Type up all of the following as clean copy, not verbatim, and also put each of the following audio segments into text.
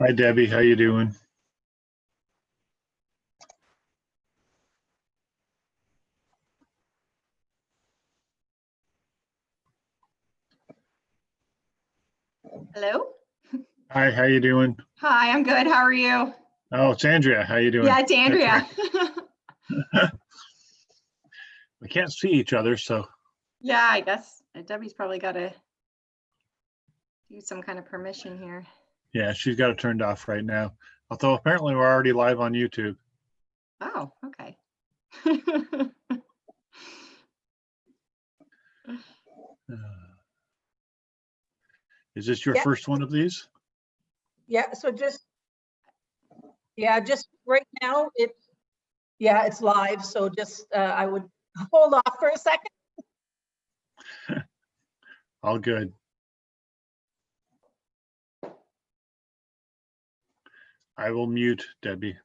Hi Debbie, how you doing? Hello. Hi, how you doing? Hi, I'm good. How are you? Oh, it's Andrea. How you doing? Yeah, it's Andrea. We can't see each other, so Yeah, I guess Debbie's probably got to do some kind of permission here. yeah, she's got it turned off right now. Although apparently we're already live on YouTube. Oh, okay. Is this your Yeah. first one of these? Yeah, so just right now, it's live, so just, I would hold off for a second. All good. I will mute Debbie.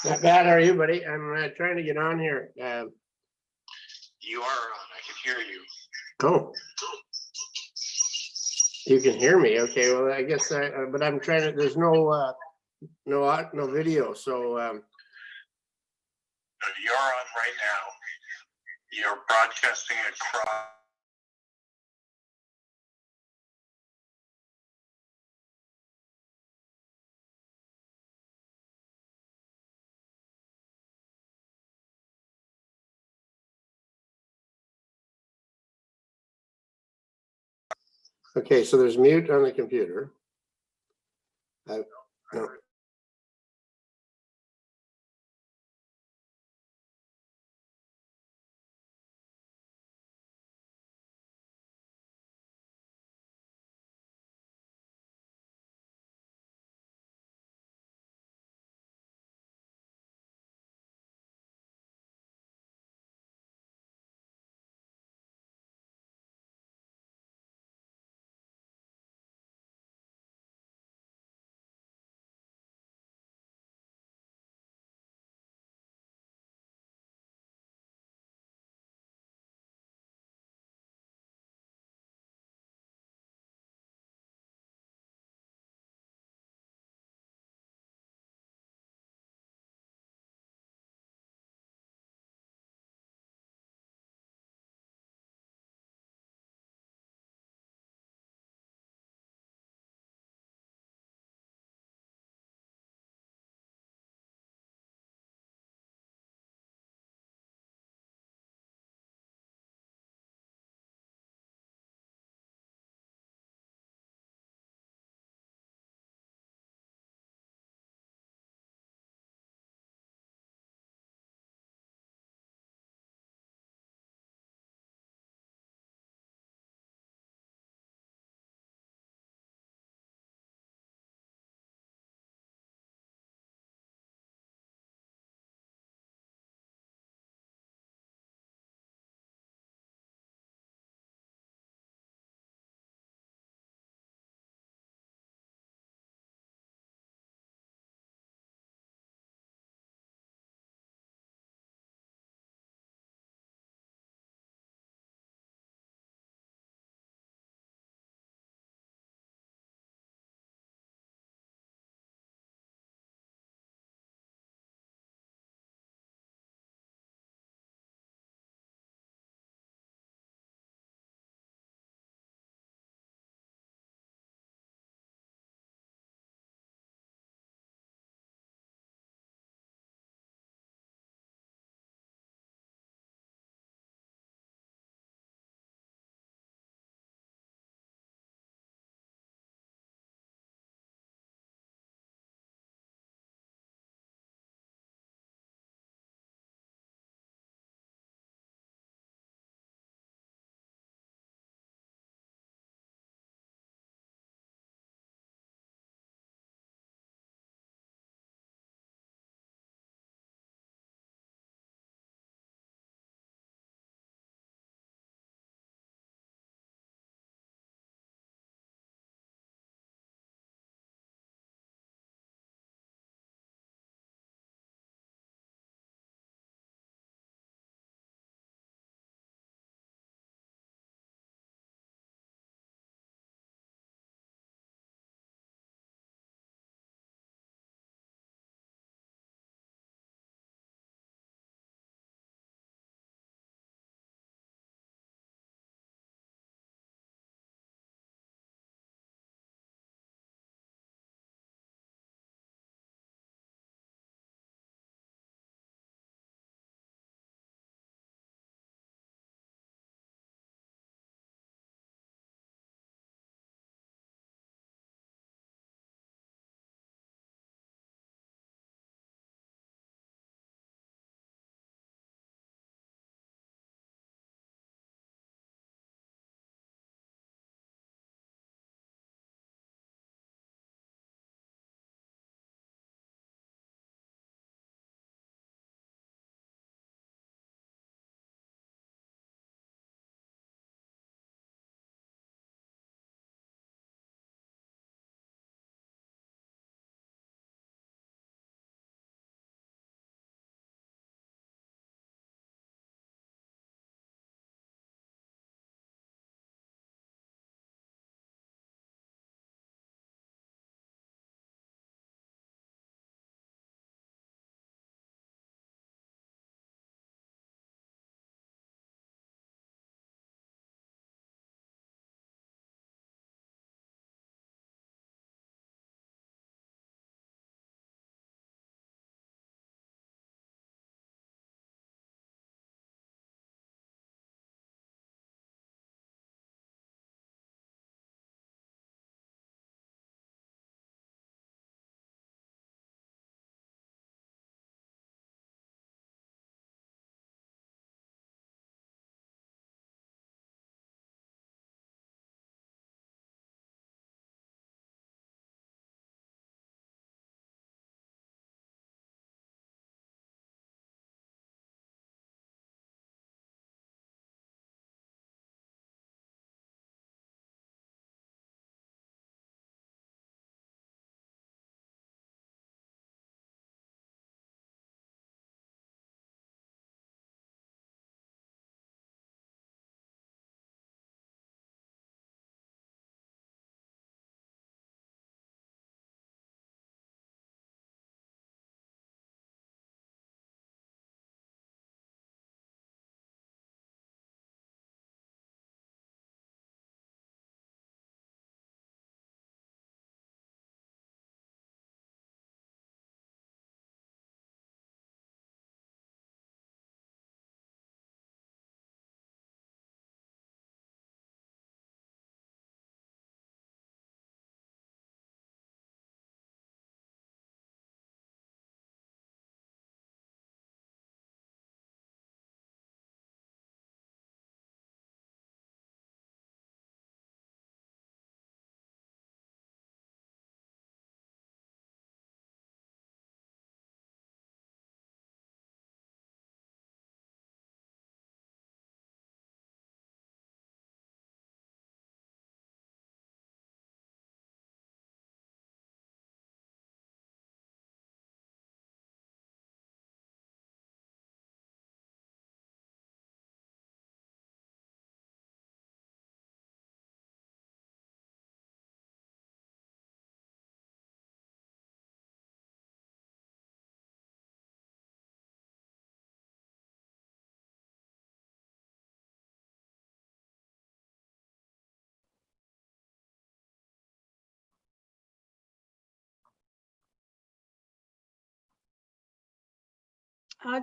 Not bad, how are you, buddy? I'm trying to get on here. You are on, I can hear you. Oh. You can hear me, okay, well, I guess but I'm trying to, there's no video, so, You're on right now. You're broadcasting across. okay, so there's mute on the computer. No.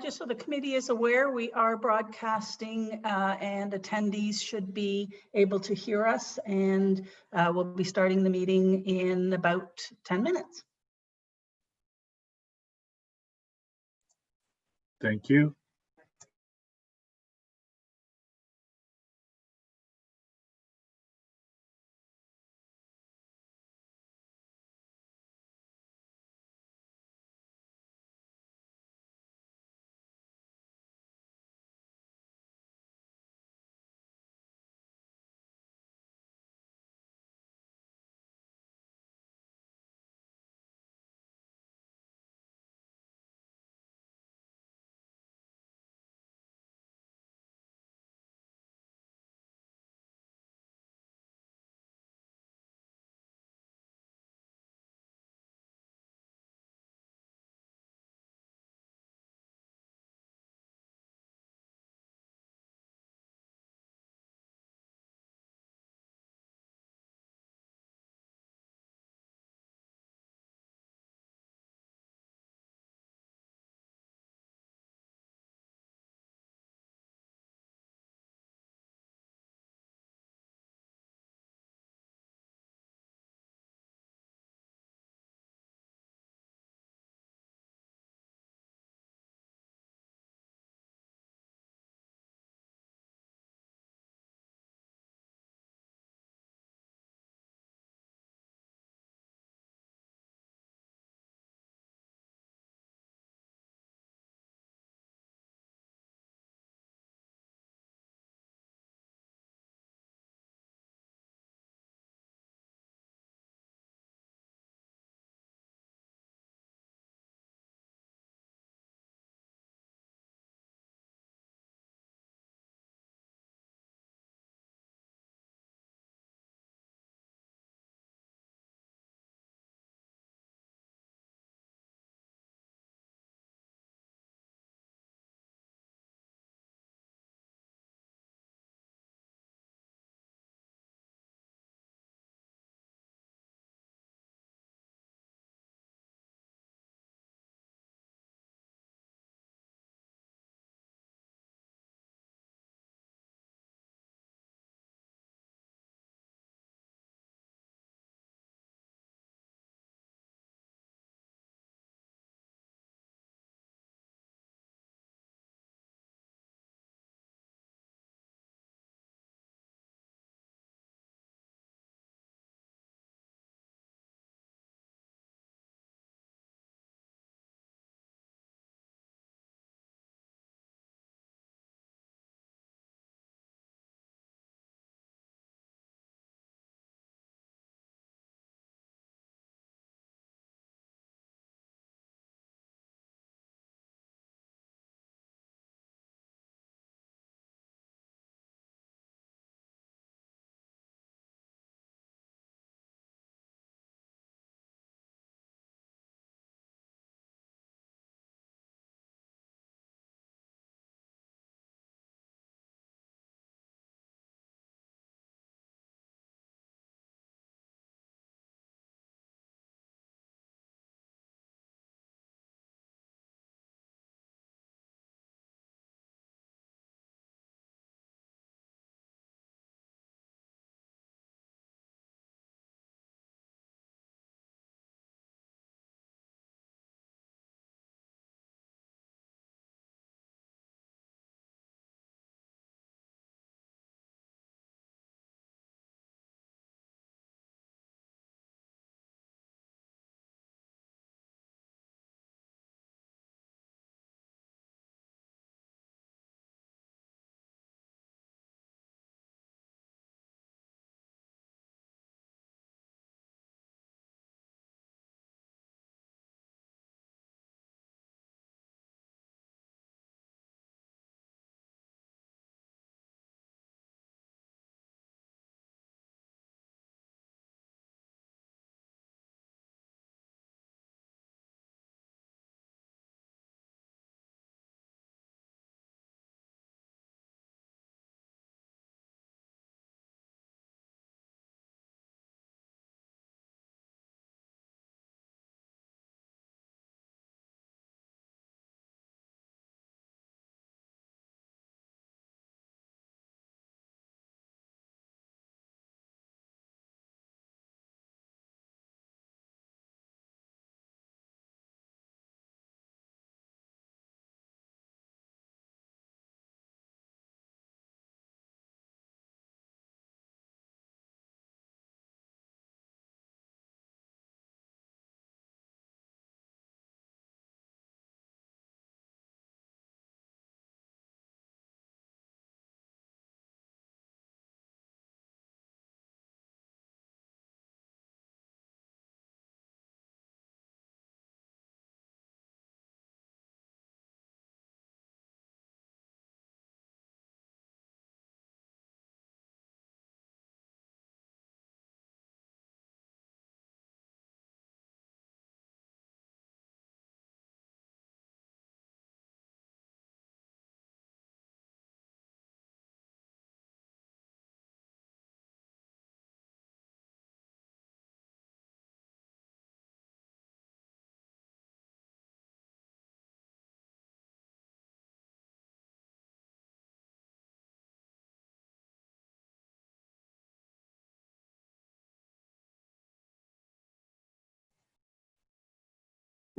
Just so the committee is aware, we are broadcasting and attendees should be able to hear us, and we'll be starting the meeting in about 10 minutes. Thank you.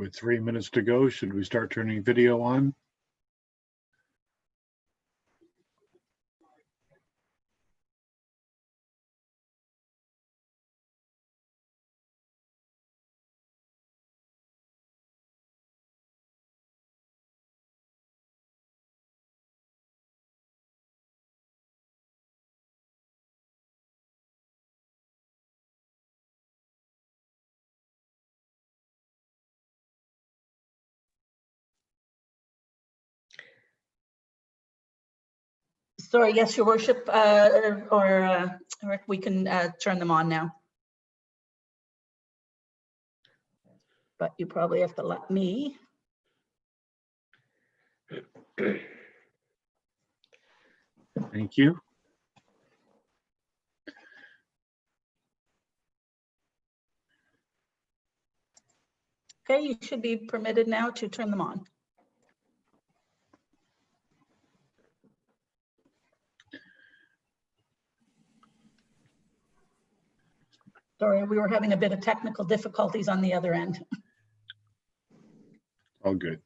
With 3 minutes to go, should we start turning video on? Sorry, yes, your worship, Rick, we can turn them on now. But you probably have to let me. Thank you. Okay, you should be permitted now to turn them on. Sorry, we were having a bit of technical difficulties on the other end. All good.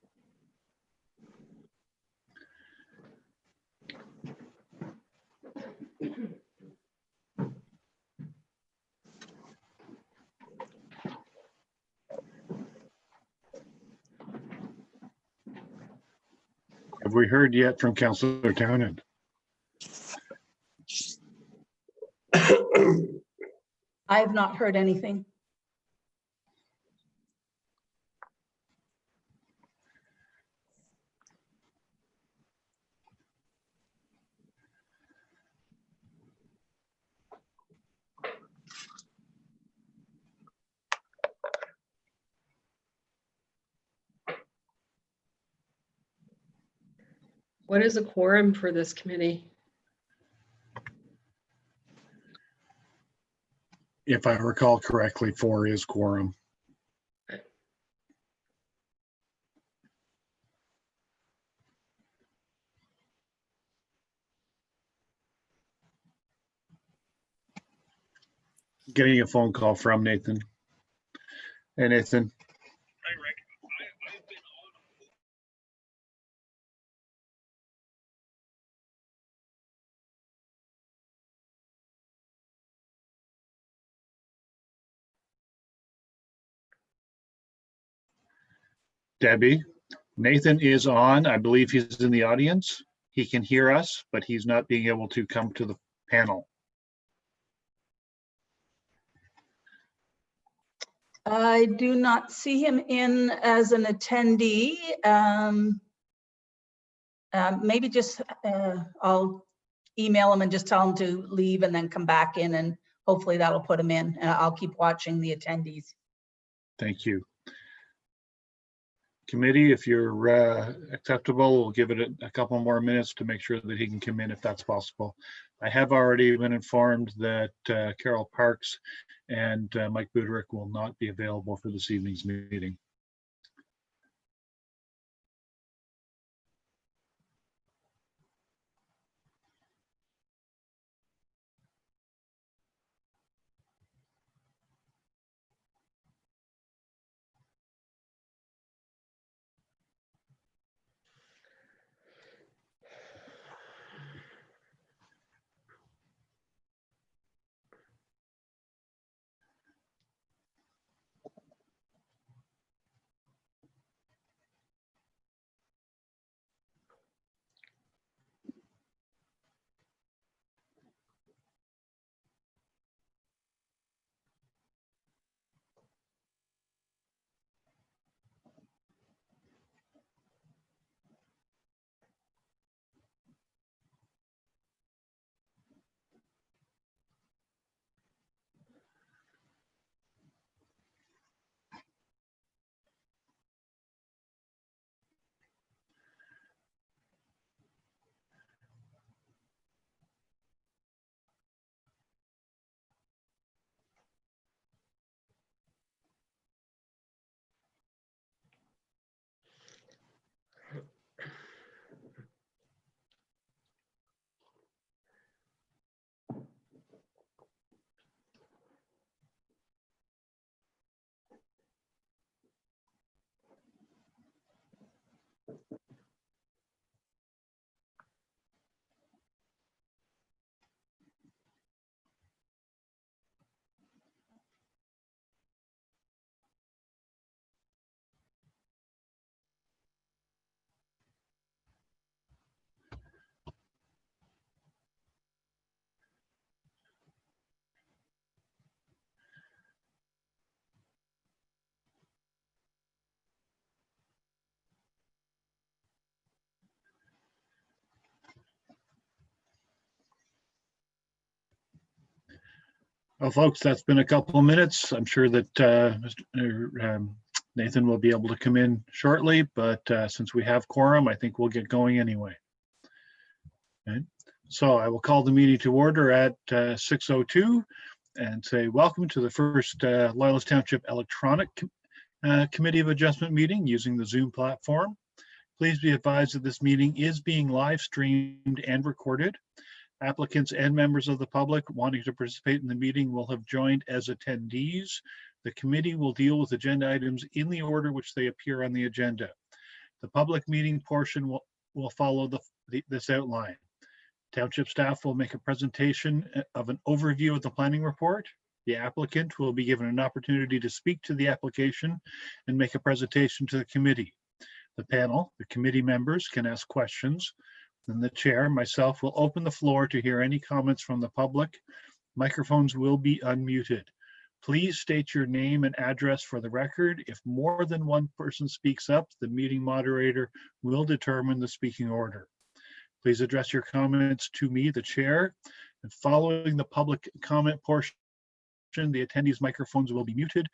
Have we heard yet from Councillor Townend? I have not heard anything. What is a quorum for this committee? If I recall correctly, 4 is quorum. Getting a phone call from Nathan. Hey, Nathan. Debbie, Nathan is on. I believe he's in the audience. He can hear us, but he's not being able to come to the panel. I do not see him in as an attendee. Maybe just I'll email him and just tell him to leave and then come back in, and hopefully that'll put him in. And I'll keep watching the attendees. Thank you. Committee, if you're acceptable, we'll give it a couple more minutes to make sure that he can come in if that's possible. I have already been informed that Carol Parks and Mike Buderick will not be available for this evening's meeting. Well, folks, that's been a couple of minutes. I'm sure that Nathan will be able to come in shortly, but since we have quorum, I think we'll get going anyway. Okay. So I will call the meeting to order at 6:02 and say welcome to the first Loyalist Township Electronic Committee of Adjustment meeting using the Zoom platform. Please be advised that this meeting is being live streamed and recorded. Applicants and members of the public wanting to participate in the meeting will have joined as attendees. The committee will deal with agenda items in the order which they appear on the agenda. The public meeting portion will follow this outline. Township staff will make a presentation of an overview of the planning report. The applicant will be given an opportunity to speak to the application and make a presentation to the committee. The panel, the committee members, can ask questions. Then the chair, myself, will open the floor to hear any comments from the public. Microphones will be unmuted. Please state your name and address for the record. If more than one person speaks up, the meeting moderator will determine the speaking order. Please address your comments to me, the chair, and following the public comment portion, the attendees' microphones will be muted,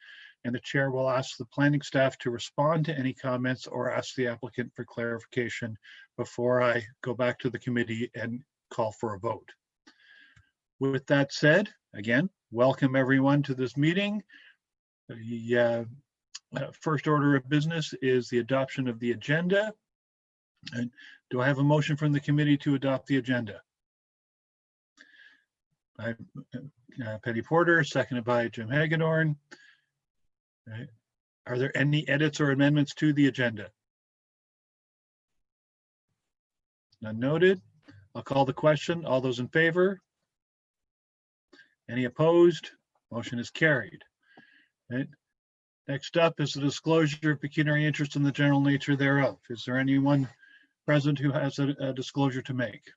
and the chair will ask the planning staff to respond to any comments or ask the applicant for clarification before I go back to the committee and call for a vote. With that said, again, welcome everyone to this meeting. The first order of business is the adoption of the agenda. And do I have a motion from the committee to adopt the agenda? Penny Porter, seconded by Jim Hagedorn. Right. Are there any edits or amendments to the agenda? None noted. I'll call the question. All those in favor? Any opposed? Motion is carried. Right. Next up is the disclosure of pecuniary interest in the general nature thereof. Is there anyone present who has a disclosure to make?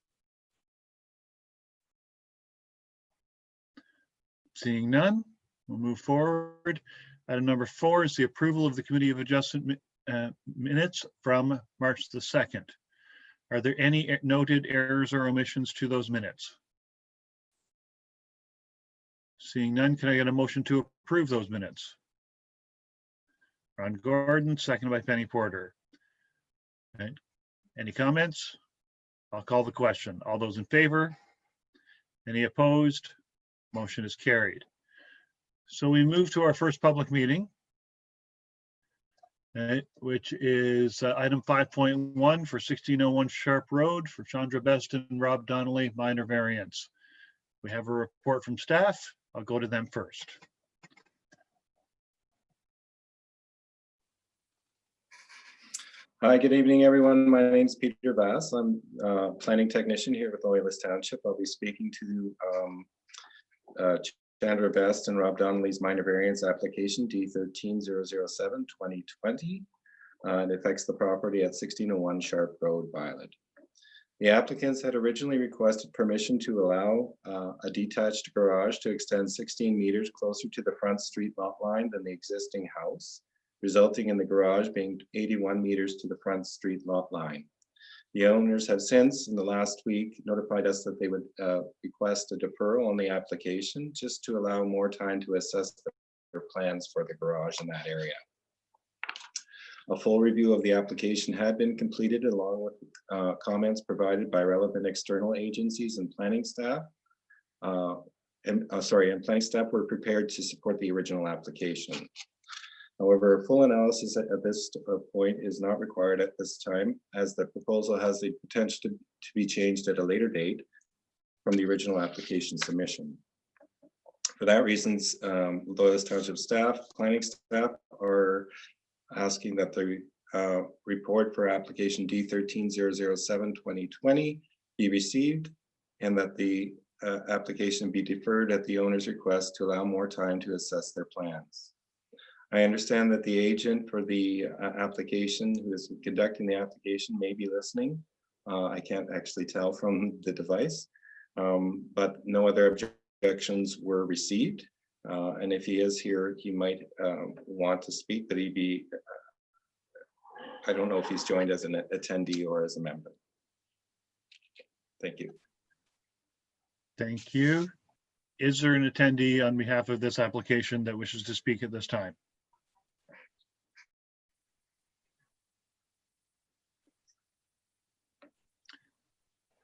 Seeing none, we'll move forward. Item number 4 is the approval of the Committee of Adjustment minutes from March the 2nd. Are there any noted errors or omissions to those minutes? Seeing none, can I get a motion to approve those minutes? Ron Gordon, seconded by Penny Porter. Okay. Any comments? I'll call the question. All those in favor? Any opposed? Motion is carried. So we move to our first public meeting, which is item 5.1 for 1601 Sharpe Road for Chandra Best and Rob Donnelly, minor variance. We have a report from staff. I'll go to them first. Hi, good evening, everyone. My name is Peter Bass. I'm a planning technician here with Loyalist Township. I'll be speaking to Chandra Best and Rob Donnelly's minor variance application D13007-2020. It affects the property at 1601 Sharpe Road, Violet. The applicants had originally requested permission to allow a detached garage to extend 16 meters closer to the front street lot line than the existing house, resulting in the garage being 81 meters to the front street lot line. The owners have since, in the last week, notified us that they would request a deferral on the application just to allow more time to assess their plans for the garage in that area. A full review of the application had been completed along with comments provided by relevant external agencies and planning staff. Planning staff were prepared to support the original application. However, a full analysis at this point is not required at this time, as the proposal has the potential to be changed at a later date from the original application submission. For that reason, Loyalist Township staff, planning staff are asking that the report for application D13007-2020 be received and that the application be deferred at the owner's request to allow more time to assess their plans. I understand that the agent for the application who is conducting the application may be listening. I can't actually tell from the device, but no other objections were received. And if he is here, he might want to speak, but he'd be, I don't know if he's joined as an attendee or as a member. Thank you. Thank you. Is there an attendee on behalf of this application that wishes to speak at this time?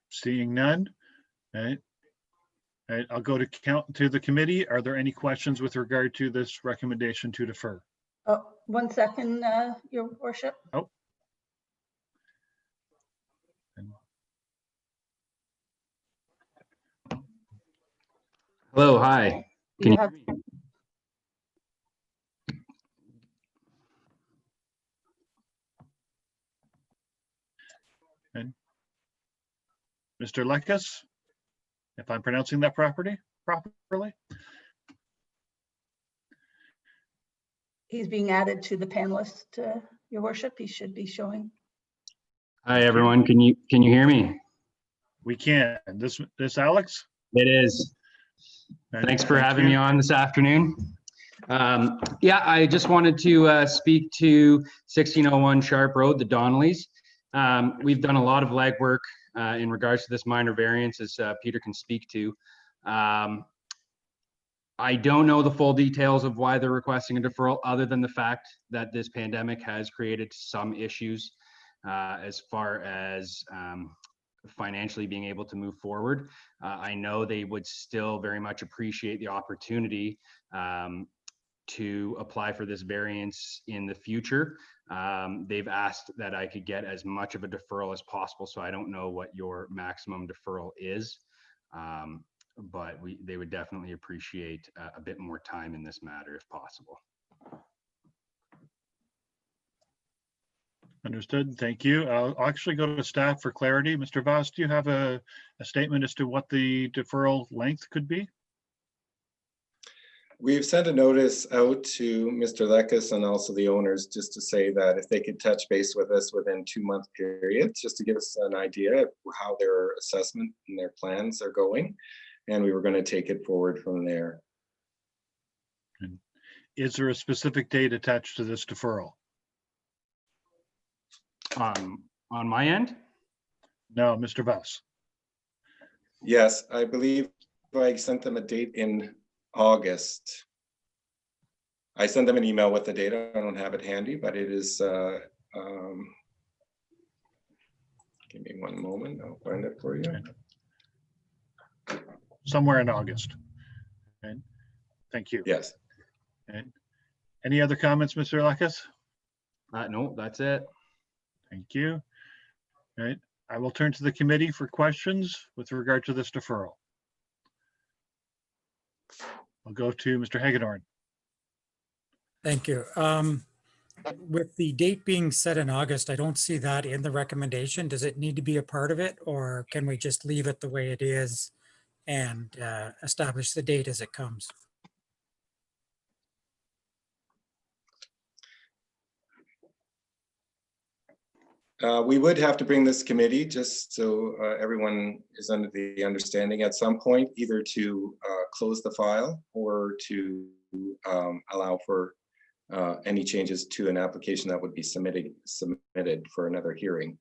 Seeing none. All right. All right, I'll go to the committee. Are there any questions with regard to this recommendation to defer? Oh, 1 second, Your Worship. Oh. Hello, hi. Can You you have, hear me? Mr. Lekas, if I'm pronouncing that properly? he's being added to the panelist, Your Worship. He should be showing. Hi, everyone. Can you hear me? We can. This Alex? It is. And Thanks for thank having you. me on this afternoon. Yeah, I just wanted to speak to 1601 Sharpe Road, the Donnellys. We've done a lot of legwork in regards to this minor variance, as Peter can speak to. I don't know the full details of why they're requesting a deferral, other than the fact that this pandemic has created some issues as far as financially being able to move forward. I know they would still very much appreciate the opportunity to apply for this variance in the future. They've asked that I could get as much of a deferral as possible, so I don't know what your maximum deferral is, but they would definitely appreciate a bit more time in this matter if possible. Understood. Thank you. I'll actually go to staff for clarity. Mr. Voss, do you have a statement as to what the deferral length could be? We've sent a notice out to Mr. Lekas and also the owners just to say that if they could touch base with us within 2-month periods, just to give us an idea of how their assessment and their plans are going. And we were going to take it forward from there. Is there a specific date attached to this deferral? On my end? No, Mr. Voss. Yes, I believe I sent them a date in August. I sent them an email with the date. I don't have it handy, but it is, give me one moment, I'll find it for you. Somewhere in August. Okay. Thank you. Yes. Okay. Any other comments, Mr. Lekas? No, that's it. Thank you. All right. I will turn to the committee for questions with regard to this deferral. I'll go to Mr. Hagedorn. Thank you. With the date being set in August, I don't see that in the recommendation. Does it need to be a part of it, or can we just leave it the way it is and establish the date as it comes? We would have to bring this committee just so everyone is under the understanding at some point, either to close the file or to allow for any changes to an application that would be submitted for another hearing.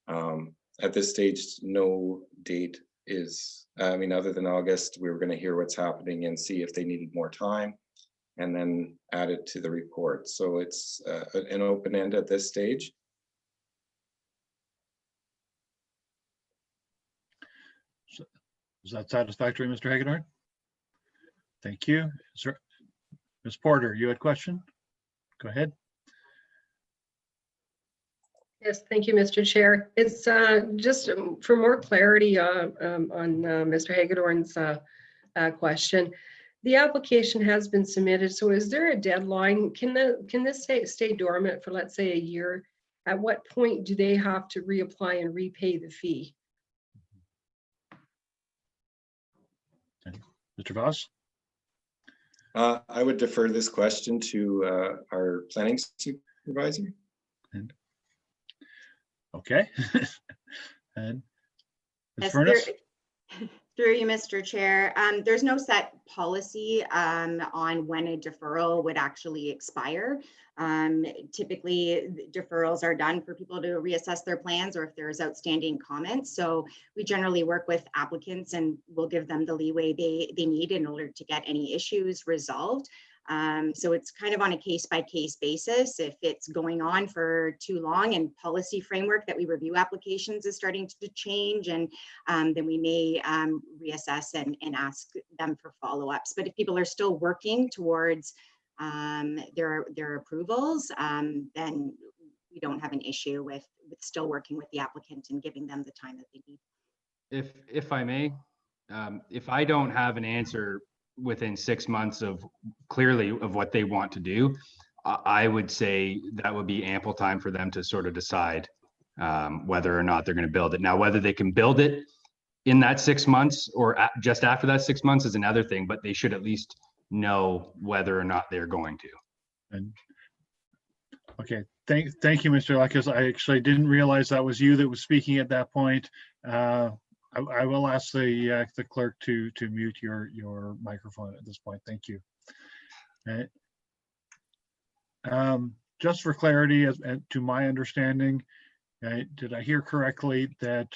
At this stage, no date is, other than August, we were going to hear what's happening and see if they needed more time and then add it to the report. So it's an open end at this stage. Is that satisfactory, Mr. Hagedorn? Thank you. Sir, Ms. Porter, you had a question? Go ahead. Yes, thank you, Mr. Chair. It's just for more clarity on Mr. Hagedorn's question. The application has been submitted, so is there a deadline? Can this stay dormant for, let's say, a year? At what point do they have to reapply and repay the fee? Mr. Voss? I would defer this question to our planning supervisor. Okay. And Ms. Yes, Furness? Through you, Mr. Chair. There's no set policy on when a deferral would actually expire. Typically, deferrals are done for people to reassess their plans or if there's outstanding comments. So we generally work with applicants and we'll give them the leeway they need in order to get any issues resolved. So it's kind of on a case-by-case basis. If it's going on for too long and policy framework that we review applications is starting to change, and then we may reassess and ask them for follow-ups. But if people are still working towards their approvals, then we don't have an issue with still working with the applicant and giving them the time that they need. If I may, if I don't have an answer within 6 months of what they want to do, I would say that would be ample time for them to sort of decide whether or not they're going to build it. Now, whether they can build it in that 6 months or just after that 6 months is another thing, but they should at least know whether or not they're going to. And okay, thank you, Mr. Lucas. I actually didn't realize that was you that was speaking at that point. I will ask the clerk to mute your microphone at this point. Thank you. Just for clarity, to my understanding, did I hear correctly that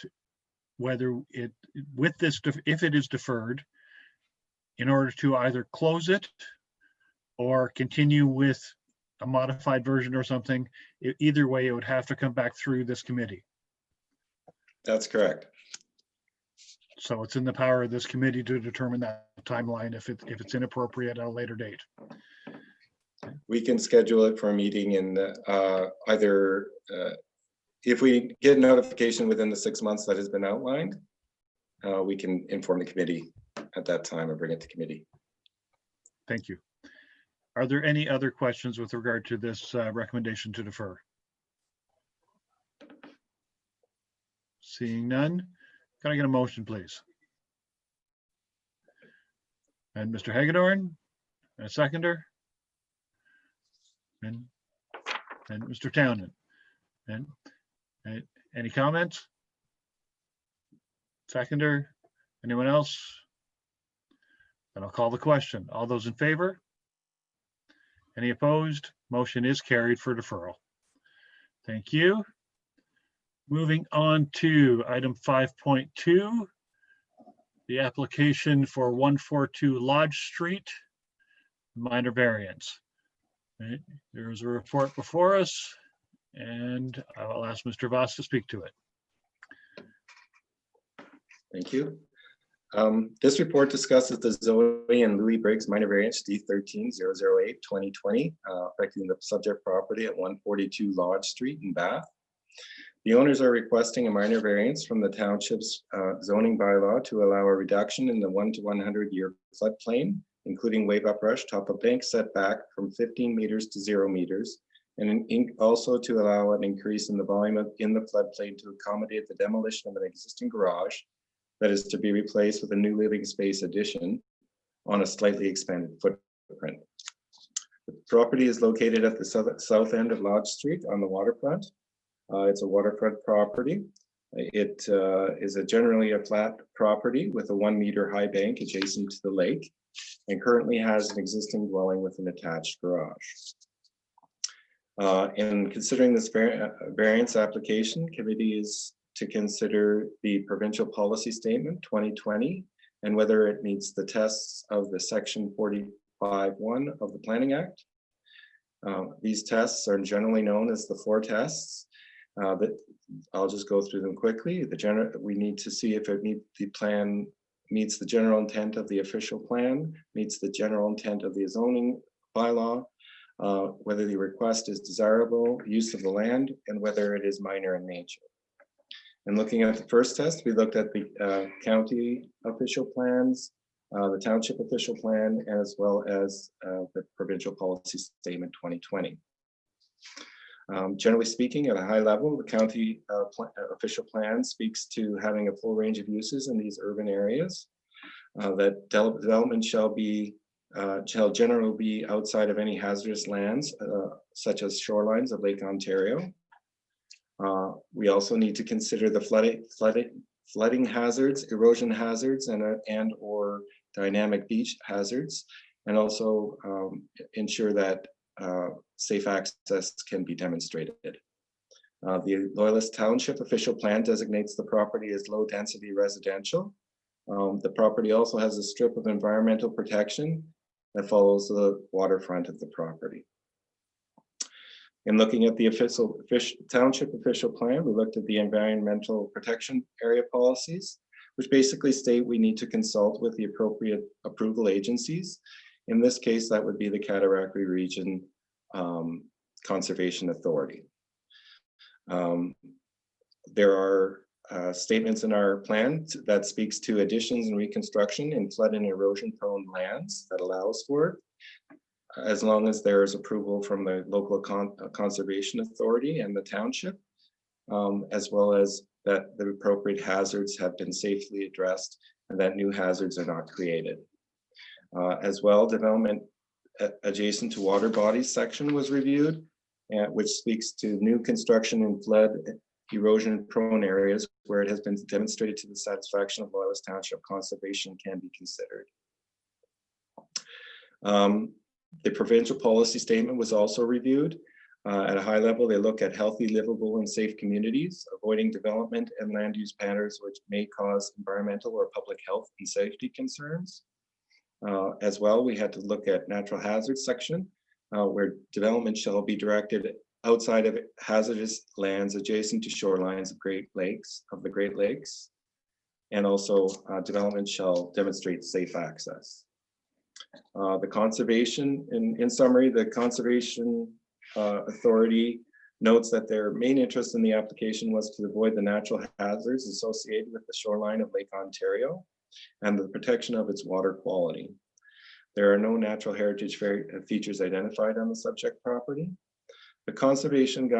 whether if it is deferred, in order to either close it or continue with a modified version or something, either way, it would have to come back through this committee? That's correct. So it's in the power of this committee to determine that timeline if it's inappropriate at a later date. We can schedule it for a meeting in either if we get notification within the 6 months that has been outlined, we can inform the committee at that time and bring it to committee. Thank you. Are there any other questions with regard to this recommendation to defer? Seeing none, can I get a motion, please? And Mr. Hagedorn, a seconder? And Mr. Townend. And any comments? Seconder? Anyone else? Then I'll call the question. All those in favor? Any opposed? Motion is carried for deferral. Thank you. Moving on to item 5.2, the application for 142 Lodge Street, minor variance. Right. There is a report before us, and I will ask Mr. Voss to speak to it. Thank you. This report discusses the Zoe and Louis Briggs minor variance D13-008-2020 affecting the subject property at 142 Lodge Street in Bath. The owners are requesting a minor variance from the township's zoning bylaw to allow a reduction in the 1 to 100 year floodplain, including wave uprush, top of bank setback from 15 meters to 0 meters, and also to allow an increase in the volume in the floodplain to accommodate the demolition of an existing garage that is to be replaced with a new living space addition on a slightly expanded footprint. The property is located at the south end of Lodge Street on the waterfront. It's a waterfront property. It is generally a flat property with a 1 meter high bank adjacent to the lake, and currently has an existing dwelling with an attached garage. In considering this variance application, committee is to consider the provincial policy statement 2020 and whether it meets the tests of the section 45(1) of the Planning Act. These tests are generally known as the 4 tests. But I'll just go through them quickly. We need to see if the plan meets the general intent of the official plan, meets the general intent of the zoning bylaw, whether the request is desirable use of the land, and whether it is minor in nature. And looking at the first test, we looked at the county official plans, the township official plan, as well as the provincial policy statement 2020. Generally speaking, at a high level, the county official plan speaks to having a full range of uses in these urban areas. That development shall generally be outside of any hazardous lands, such as shorelines of Lake Ontario. We also need to consider the flooding hazards, erosion hazards, and or dynamic beach hazards, and also ensure that safe access can be demonstrated. The Loyalist Township official plan designates the property as low density residential. The property also has a strip of environmental protection that follows the waterfront of the property. In looking at the township official plan, we looked at the environmental protection area policies, which basically state we need to consult with the appropriate approval agencies. In this case, that would be the Cataraqui Region Conservation Authority. There are statements in our plan that speaks to additions and reconstruction in flood and erosion prone lands that allows for it, as long as there is approval from the local conservation authority and the township, as well as that the appropriate hazards have been safely addressed and that new hazards are not created. As well, development adjacent to water bodies section was reviewed, which speaks to new construction in flood erosion prone areas where it has been demonstrated to the satisfaction of Loyalist Township conservation can be considered. The provincial policy statement was also reviewed. At a high level, they look at healthy, livable, and safe communities, avoiding development and land use patterns which may cause environmental or public health and safety concerns. As well, we had to look at natural hazards section, where development shall be directed outside of hazardous lands adjacent to shorelines of the Great Lakes, and also development shall demonstrate safe access. The conservation, in summary, the conservation authority notes that their main interest in the application was to avoid the natural hazards associated with the shoreline of Lake Ontario and the protection of its water quality. There are no natural heritage features identified on the subject property. The conservation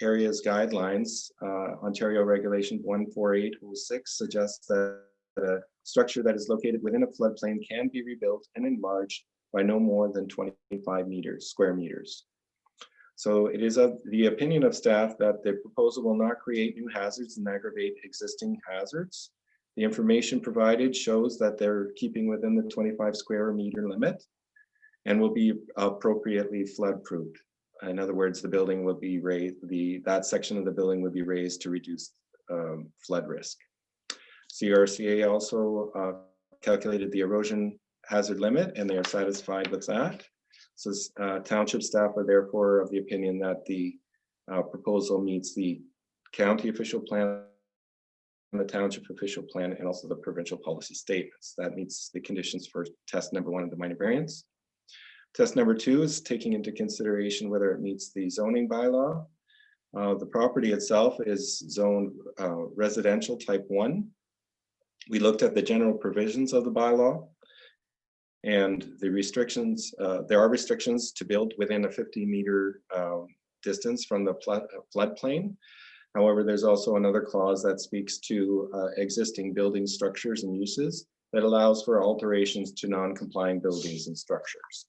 areas guidelines, Ontario Regulation 14806, suggests that a structure that is located within a floodplain can be rebuilt and enlarged by no more than 25 square meters. So it is of the opinion of staff that the proposal will not create new hazards and aggravate existing hazards. The information provided shows that they're keeping within the 25 square meter limit and will be appropriately flood proofed. In other words, the building will be raised, that section of the building would be raised to reduce flood risk. CRCA also calculated the erosion hazard limit and they are satisfied with that. So township staff are therefore of the opinion that the proposal meets the county official plan, the township official plan, and also the provincial policy statements. That meets the conditions for test number 1 of the minor variance. Test number 2 is taking into consideration whether it meets the zoning bylaw. The property itself is zoned residential type 1. We looked at the general provisions of the bylaw and the restrictions. There are restrictions to build within a 50-meter distance from the floodplain. However, there's also another clause that speaks to existing building structures and uses that allows for alterations to non-complying buildings and structures.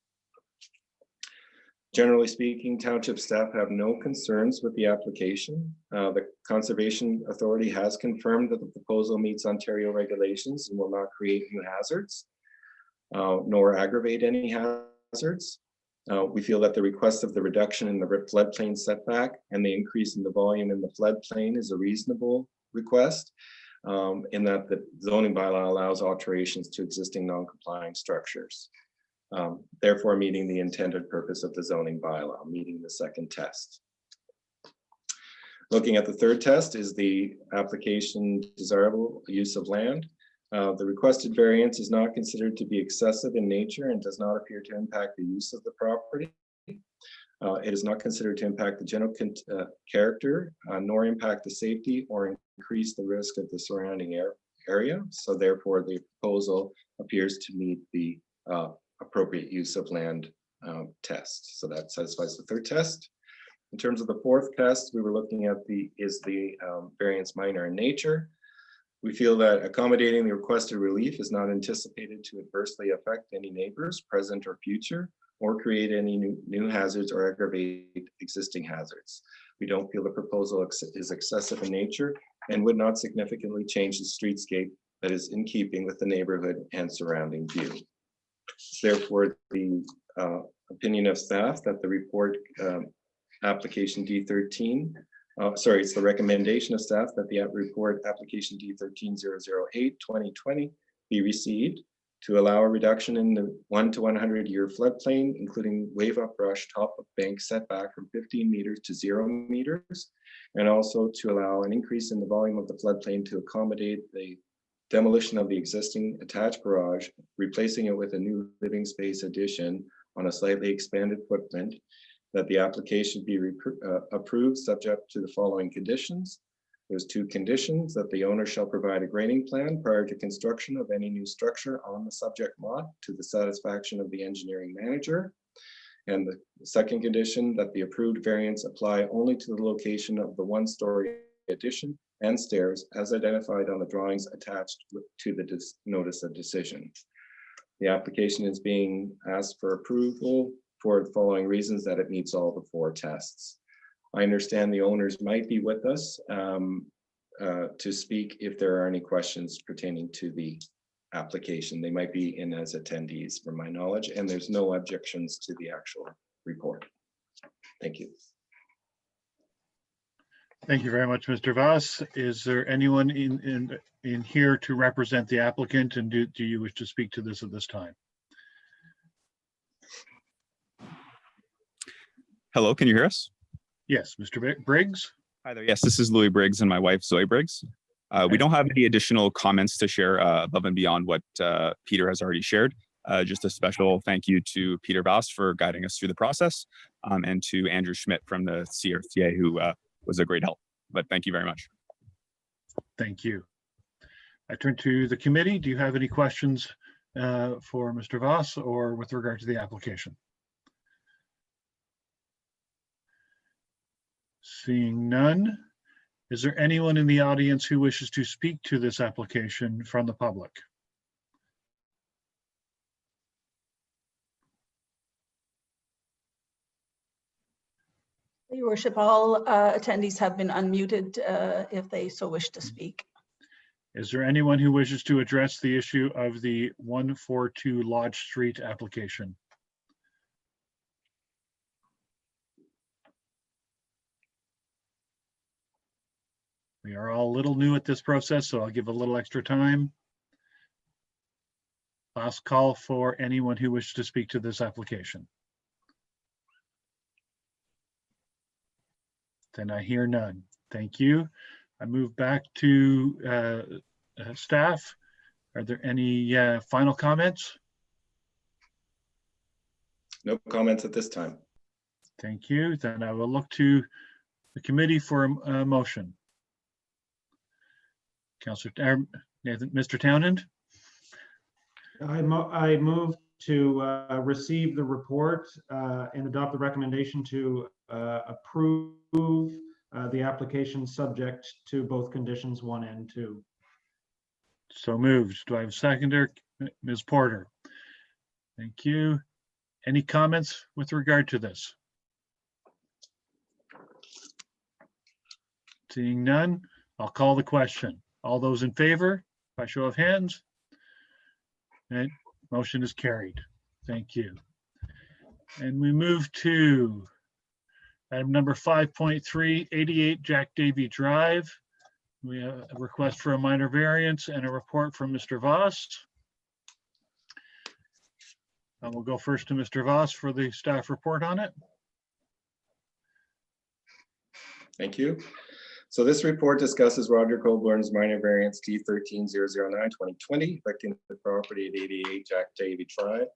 Generally speaking, township staff have no concerns with the application. The Conservation Authority has confirmed that the proposal meets Ontario regulations and will not create new hazards, nor aggravate any hazards. We feel that the request of the reduction in the floodplain setback and the increase in the volume in the floodplain is a reasonable request, in that the zoning bylaw allows alterations to existing non-complying structures. Therefore meeting the intended purpose of the zoning bylaw, meeting the second test. Looking at the third test is the application desirable use of land. The requested variance is not considered to be excessive in nature and does not appear to impact the use of the property. It is not considered to impact the general character, nor impact the safety or increase the risk of the surrounding area. So therefore the proposal appears to meet the appropriate use of land test. So that satisfies the third test. In terms of the fourth test, we were looking at the variance minor in nature. We feel that accommodating the requested relief is not anticipated to adversely affect any neighbors, present or future, or create any new hazards or aggravate existing hazards. We don't feel the proposal is excessive in nature and would not significantly change the streetscape that is in keeping with the neighborhood and surrounding view. It's therefore the opinion of staff that the report application D13, it's the recommendation of staff that the report application D13-008-2020 be received to allow a reduction in the 1 to 100 year floodplain, including wave up brush top of bank setback from 15 meters to 0 meters, and also to allow an increase in the volume of the floodplain to accommodate the demolition of the existing attached garage, replacing it with a new living space addition on a slightly expanded footprint, that the application be approved subject to the following conditions. There's 2 conditions: that the owner shall provide a grading plan prior to construction of any new structure on the subject lot to the satisfaction of the engineering manager. And the second condition, that the approved variance apply only to the location of the 1-story addition and stairs as identified on the drawings attached to the notice of decision. The application is being asked for approval for the following reasons: that it meets all the 4 tests. I understand the owners might be with us to speak if there are any questions pertaining to the application. They might be in as attendees from my knowledge, and there's no objections to the actual report. Thank you. Thank you very much, Mr. Voss. Is there anyone in here to represent the applicant, and do you wish to speak to this at this time? Hello, can you hear us? Yes, Mr. Briggs. Hi there. Yes, this is Louis Briggs and my wife, Zoe Briggs. We don't have any additional comments to share above and beyond what Peter has already shared. Just a special thank you to Peter Voss for guiding us through the process, and to Andrew Schmidt from the CRTA, who was a great help. But thank you very much. Thank you. I turn to the committee. Do you have any questions for Mr. Voss or with regard to the application? Seeing none, is there anyone in the audience who wishes to speak to this application from the public? Your worship, all attendees have been unmuted if they so wish to speak. Is there anyone who wishes to address the issue of the 142 Lodge Street application? We are all a little new at this process, so I'll give a little extra time. Last call for anyone who wishes to speak to this application. Then I hear none. Thank you. I move back to staff. Are there any final comments? No comments at this time. Thank you. Then I will look to the committee for a motion. Councillor Mr. Townend. I move to receive the report and adopt the recommendation to approve the application subject to both conditions 1 and 2. So moved. Do I have a seconder? Ms. Porter. Thank you. Any comments with regard to this? Seeing none, I'll call the question. All those in favor, by show of hands? And motion is carried. Thank you. And we move to item number 5.3, 88 Jack Davey Drive. We have a request for a minor variance and a report from Mr. Voss. And we'll go first to Mr. Voss for the staff report on it. Thank you. So this report discusses Roger Colborne's minor variance T13-009-2020, affecting the property at 88 Jack Davey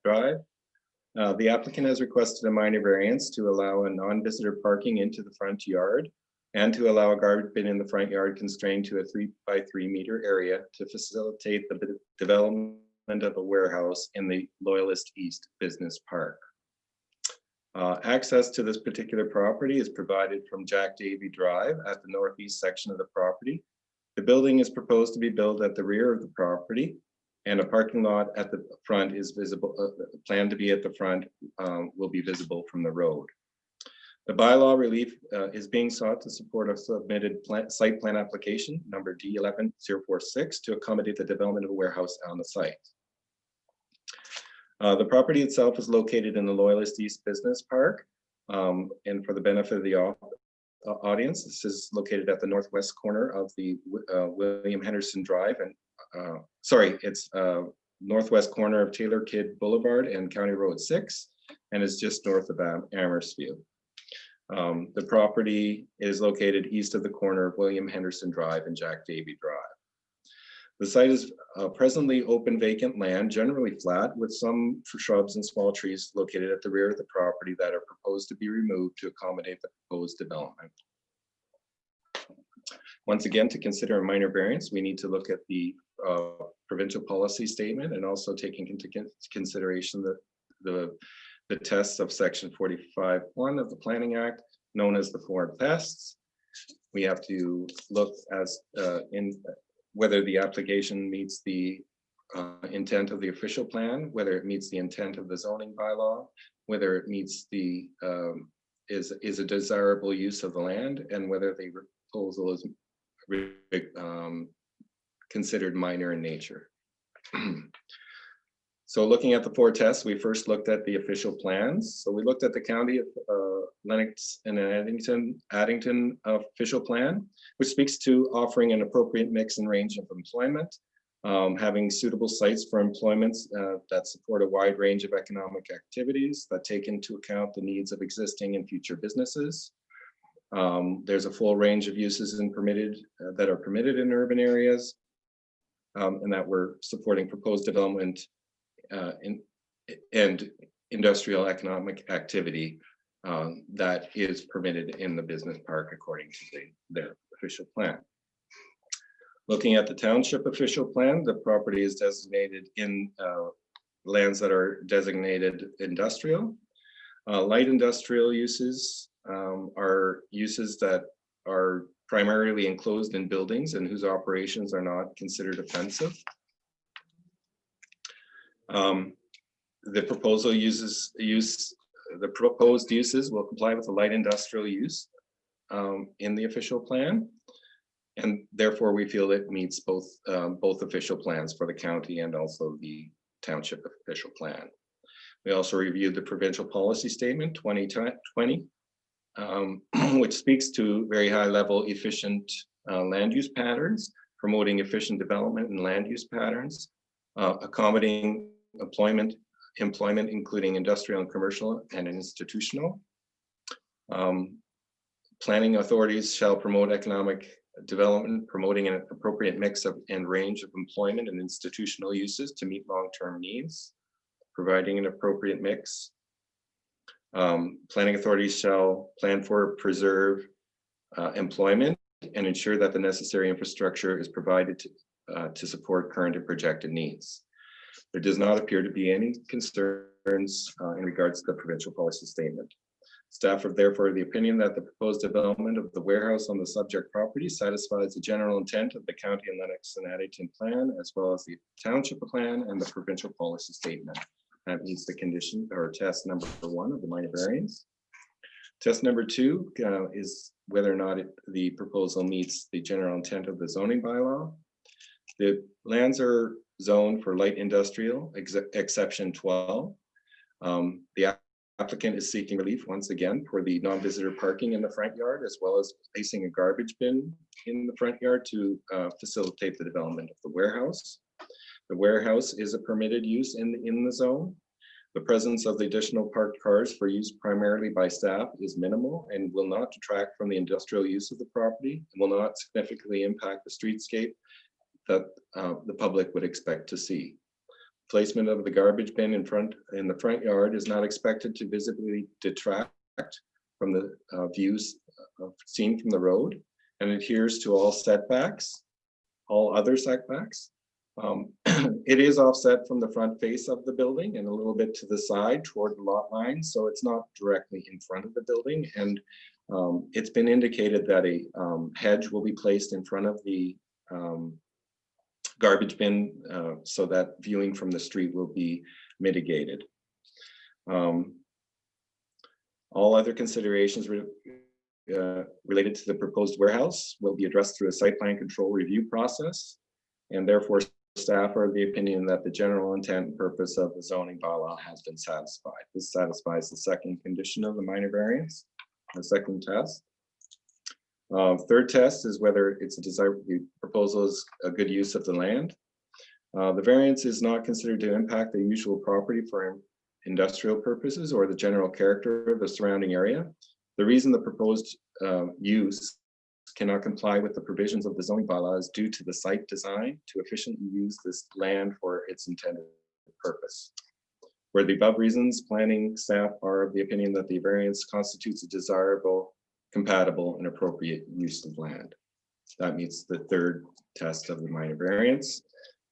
Drive. The applicant has requested a minor variance to allow a non-visitor parking into the front yard and to allow a garbage bin in the front yard constrained to a 3 by 3 meter area to facilitate the development of a warehouse in the Loyalist East Business Park. Access to this particular property is provided from Jack Davey Drive at the northeast section of the property. The building is proposed to be built at the rear of the property. and a parking lot at the front is visible, planned to be at the front, will be visible from the road. The bylaw relief is being sought to support a submitted site plan application number D11046 to accommodate the development of a warehouse on the site. The property itself is located in the Loyalist East Business Park, and for the benefit of the audience, this is located at the northwest corner of the William Henderson Drive, and it's northwest corner of Taylor Kidd Boulevard and County Road 6, and is just north of Amherstview. The property is located east of the corner of William Henderson Drive and Jack Davey Drive. The site is presently open vacant land, generally flat, with some shrubs and small trees located at the rear of the property that are proposed to be removed to accommodate the proposed development. Once again, to consider a minor variance, we need to look at the provincial policy statement and also taking into consideration the tests of section 45(1) of the Planning Act, known as the 4 tests. We have to look as in whether the application meets the intent of the official plan, whether it meets the intent of the zoning bylaw, whether it meets the is a desirable use of the land, and whether the proposal is considered minor in nature. So looking at the 4 tests, we first looked at the official plans. So we looked at the County of Lennox and Addington official plan, which speaks to offering an appropriate mix and range of employment, having suitable sites for employments that support a wide range of economic activities that take into account the needs of existing and future businesses. There's a full range of uses and that are permitted in urban areas, and that we're supporting proposed development and industrial economic activity that is permitted in the business park according to their official plan. Looking at the township official plan, the property is designated in lands that are designated industrial. Light industrial uses are uses that are primarily enclosed in buildings and whose operations are not considered offensive. The proposed uses will comply with the light industrial use in the official plan, and therefore we feel it meets both official plans for the county and also the township official plan. We also reviewed the provincial policy statement 2020, which speaks to very high level efficient land use patterns, promoting efficient development and land use patterns, accommodating employment including industrial and commercial and institutional. Planning authorities shall promote economic development, promoting an appropriate mix of and range of employment and institutional uses to meet long-term needs, providing an appropriate mix. Planning authorities shall plan for, preserve employment and ensure that the necessary infrastructure is provided to support current and projected needs. There does not appear to be any concerns in regards to the provincial policy statement. Staff are therefore of the opinion that the proposed development of the warehouse on the subject property satisfies the general intent of the county and Lennox and Addington plan, as well as the township plan and the provincial policy statement. That meets the condition or test number 1 of the minor variance. Test number 2 is whether or not the proposal meets the general intent of the zoning bylaw. The lands are zoned for light industrial, exception 12. The applicant is seeking relief once again for the non-visitor parking in the front yard, as well as placing a garbage bin in the front yard to facilitate the development of the warehouse. The warehouse is a permitted use in the zone. The presence of the additional parked cars for use primarily by staff is minimal and will not detract from the industrial use of the property and will not significantly impact the streetscape that the public would expect to see. Placement of the garbage bin in the front yard is not expected to visibly detract from the views seen from the road, and adheres to all other setbacks. It is offset from the front face of the building and a little bit to the side toward the lot line, so it's not directly in front of the building. And it's been indicated that a hedge will be placed in front of the garbage bin so that viewing from the street will be mitigated. All other considerations related to the proposed warehouse will be addressed through a site plan control review process, and therefore staff are of the opinion that the general intent and purpose of the zoning bylaw has been satisfied. This satisfies the second condition of the minor variance, the second test. Third test is whether it's a the proposal is a good use of the land. The variance is not considered to impact the usual property for industrial purposes or the general character of the surrounding area. The reason the proposed use cannot comply with the provisions of the zoning bylaw is due to the site design to efficiently use this land for its intended purpose. For the above reasons, planning staff are of the opinion that the variance constitutes a desirable, compatible, and appropriate use of land. That meets the third test of the minor variance.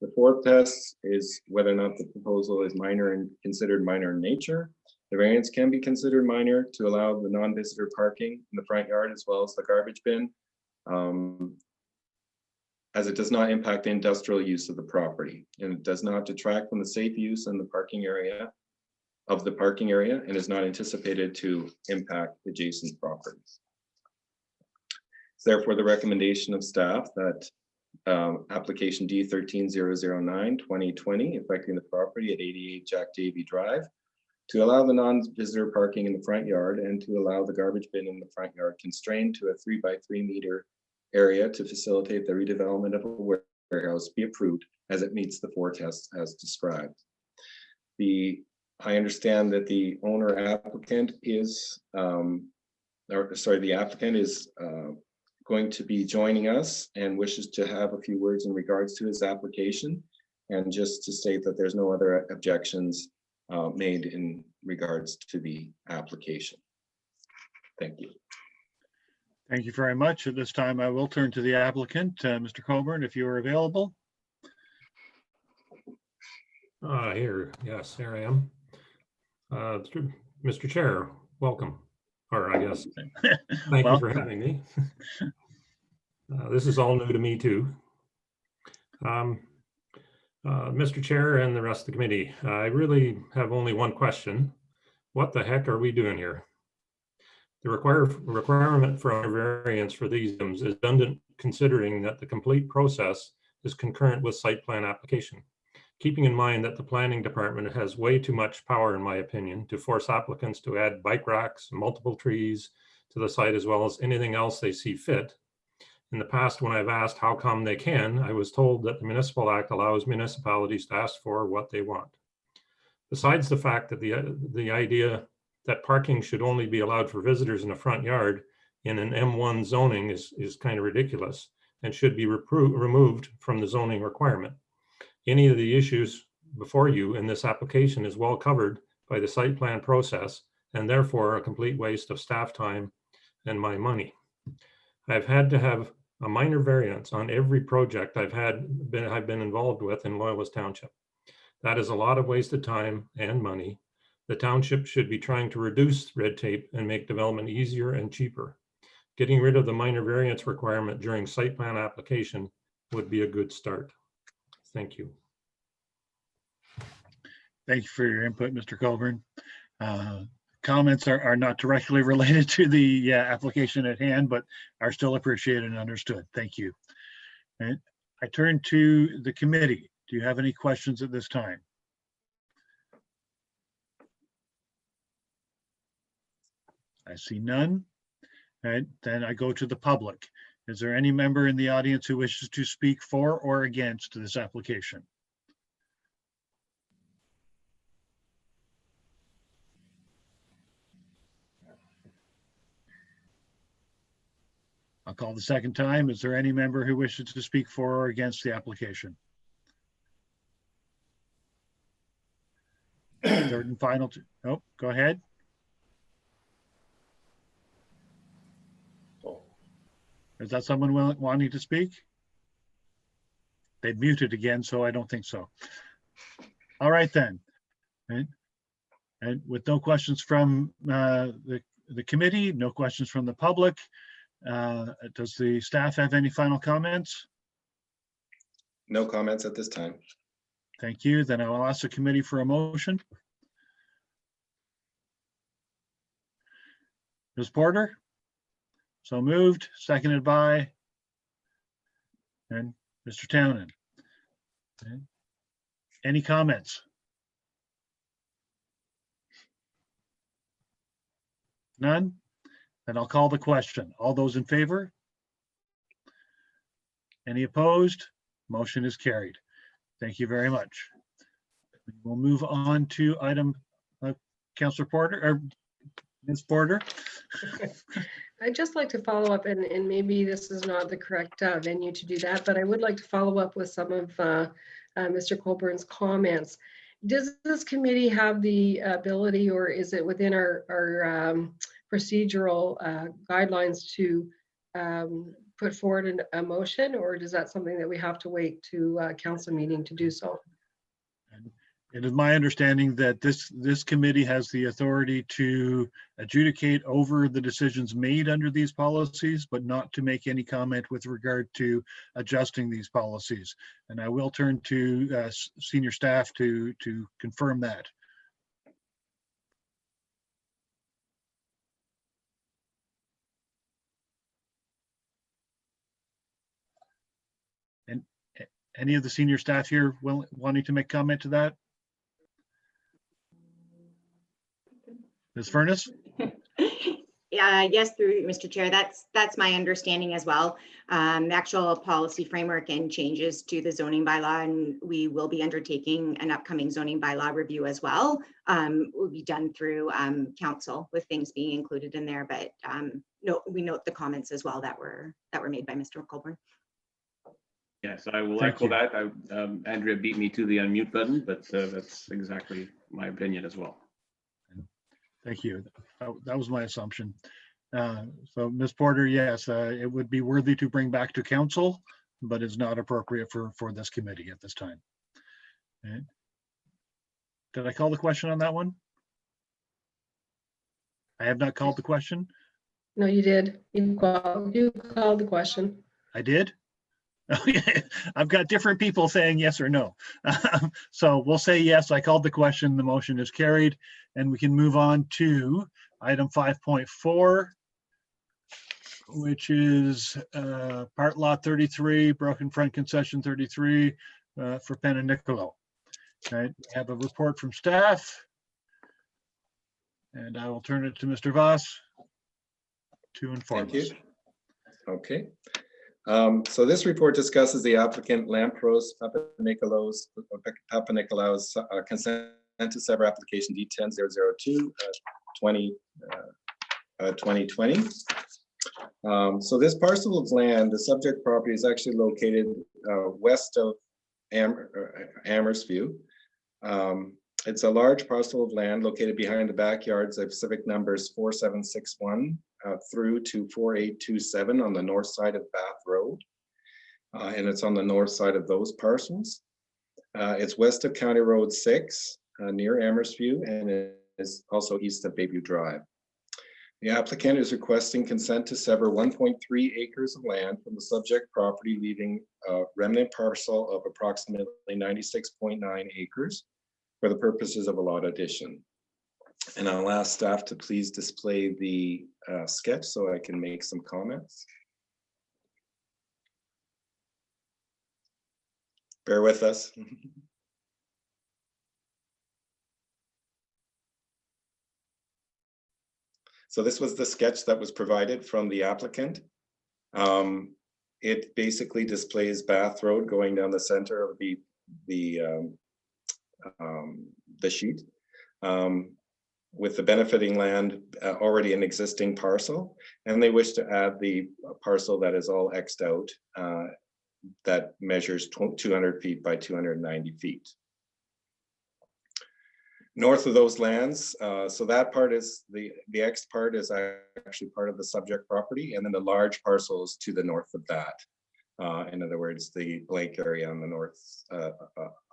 The fourth test is whether or not the proposal is minor and considered minor in nature. The variance can be considered minor to allow the non-visitor parking in the front yard as well as the garbage bin, as it does not impact the industrial use of the property, and it does not detract from the safe use in the parking area and is not anticipated to impact adjacent properties. It's therefore the recommendation of staff that application D 13-009-2020 affecting the property at 88 Jack Davey Drive to allow the non-visitor parking in the front yard and to allow the garbage bin in the front yard constrained to a 3x3 meter area to facilitate the redevelopment of a warehouse be approved as it meets the four tests as described. I understand that the owner applicant is, the applicant is going to be joining us and wishes to have a few words in regards to his application, and just to state that there's no other objections made in regards to the application. Thank you. Thank you very much. At this time, I will turn to the applicant, Mr. Colborne, if you are available. Here I am. Mr. Chair, welcome. Or I guess, thank you for having me. This is all new to me too. Mr. Chair and the rest of the committee, I really have only one question. What the heck are we doing here? The requirement for a variance for these items is redundant considering that the complete process is concurrent with site plan application. Keeping in mind that the planning department has way too much power, in my opinion, to force applicants to add bike racks, multiple trees to the site, as well as anything else they see fit. In the past, when I've asked how come they can, I was told that the Municipal Act allows municipalities to ask for what they want. Besides the fact that the idea that parking should only be allowed for visitors in a front yard in an M1 zoning is kind of ridiculous and should be removed from the zoning requirement. Any of the issues before you in this application is well covered by the site plan process and therefore a complete waste of staff time and my money. I've had to have a minor variance on every project I've been involved with in Loyalist Township. That is a lot of wasted time and money. The township should be trying to reduce red tape and make development easier and cheaper. Getting rid of the minor variance requirement during site plan application would be a good start. Thank you. Thank you for your input, Mr. Colborne. Comments are not directly related to the application at hand, but are still appreciated and understood. Thank you. And I turn to the committee. Do you have any questions at this time? I see none. And then I go to the public. Is there any member in the audience who wishes to speak for or against this application? I'll call the second time. Is there any member who wishes to speak for or against the application? Third and final. Oh, go ahead. Is that someone wanting to speak? They muted again, so I don't think so. All right then. And with no questions from the committee, no questions from the public, does the staff have any final comments? No comments at this time. Thank you. Then I will ask the committee for a motion. Ms. Porter? So moved, seconded by and Mr. Townend. Okay. Any comments? None? Then I'll call the question. All those in favor? Any opposed? Motion is carried. Thank you very much. We'll move on to item, Councillor Porter, or Ms. Porter. I'd just like to follow up, and maybe this is not the correct venue to do that, but I would like to follow up with some of Mr. Colborne's comments. Does this committee have the ability, or is it within our procedural guidelines to put forward a motion, or is that something that we have to wait to council meeting to do so? It is my understanding that this committee has the authority to adjudicate over the decisions made under these policies, but not to make any comment with regard to adjusting these policies. And I will turn to senior staff to confirm that. And any of the senior staff here wanting to make comment to that? Ms. Furness? Yes, through Mr. Chair, that's my understanding as well. The actual policy framework and changes to the zoning bylaw, and we will be undertaking an upcoming zoning bylaw review as well. Will be done through council with things being included in there, but no, we note the comments as well that were made by Mr. Colborne. Yes, I will Thank echo you. that. Andrea beat me to the unmute button, but that's exactly my opinion as well. Thank you. That was my assumption. So Ms. Porter, yes, it would be worthy to bring back to council, but is not appropriate for this committee at this time. Okay. Did I call the question on that one? I have not called the question. No, you did. You called the question. I did? Okay. I've got different people saying yes or no. So we'll say yes, I called the question, the motion is carried, and we can move on to item 5.4, which is part lot 33, broken front concession 33 for Papanicolaou. Okay, we have a report from staff, and I will turn it to Mr. Voss to inform us. Thank you. Okay. So this report discusses the applicant Lampros Papanicolaou's consent to sever application D10-002 2020. So this parcel of land, the subject property is actually located west of Amersview. It's a large parcel of land located behind the backyards of civic numbers 4761 through to 4827 on the north side of Bath Road. And it's on the north side of those parcels. It's west of County Road 6 near Amersview, and it is also east of Bayview Drive. The applicant is requesting consent to sever 1.3 acres of land from the subject property, leaving a remnant parcel of approximately 96.9 acres for the purposes of a lot addition. And I'll ask staff to please display the sketch so I can make some comments. Bear with us. So this was the sketch that was provided from the applicant. It basically displays Bath Road going down the center of the sheet, with the benefiting land already an existing parcel, and they wish to add the parcel that is all X'd out that measures 200 feet by 290 feet. North of those lands, so that part is the X part is actually part of the subject property, and then the large parcels to the north of that. In other words, the blank area on the north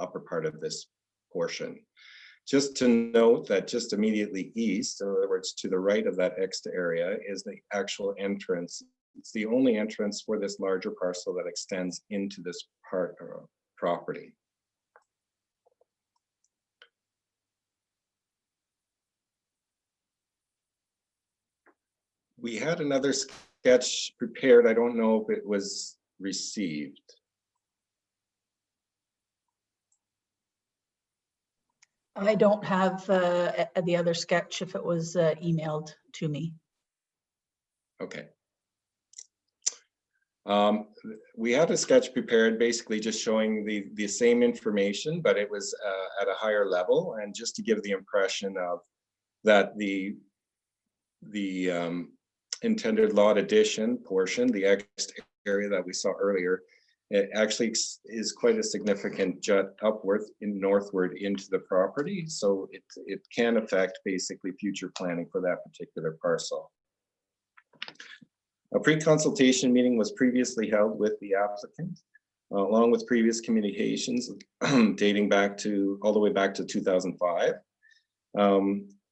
upper part of this portion. Just to note that just immediately east, in other words, to the right of that X area is the actual entrance. It's the only entrance for this larger parcel that extends into this part property. We had another sketch prepared. I don't know if it was received. I don't have the other sketch if it was emailed to me. Okay. We had a sketch prepared basically just showing the same information, but it was at a higher level, and just to give the impression of that the intended lot addition portion, the X area that we saw earlier, it actually is quite a significant jut upward in northward into the property. So it can affect basically future planning for that particular parcel. A pre-consultation meeting was previously held with the applicant, along with previous communications dating back to all the way back to 2005.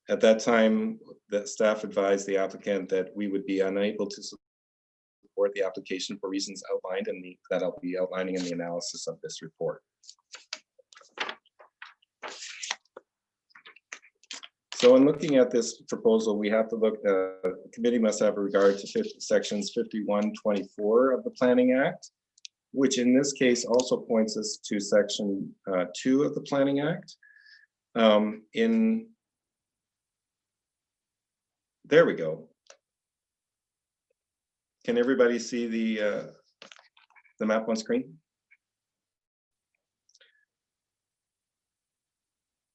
At that time, the staff advised the applicant that we would be unable to support the application for reasons outlined in that I'll be outlining in the analysis of this report. So in looking at this proposal, we have to look, the committee must have regard to sections 5124 of the Planning Act, which in this case also points us to section 2 of the Planning Act. There we go. Can everybody see the map on screen?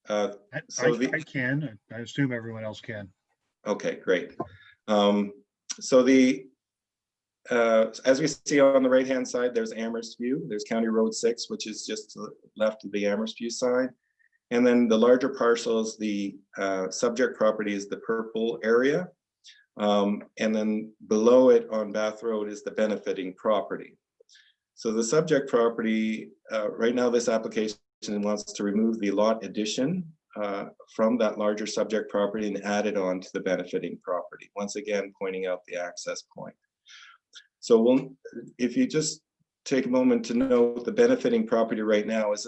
I can. I assume everyone else can. Okay, great. So as we see on the right-hand side, there's Amherst View. There's County Road 6, which is just to the left of the Amherst View side. And then the larger parcels, the subject property is the purple area. And then below it on Bath Road is the benefiting property. So the subject property, right now this application wants to remove the lot addition from that larger subject property and add it on to the benefiting property. Once again, pointing out the access point. So if you just take a moment to note, the benefiting property right now is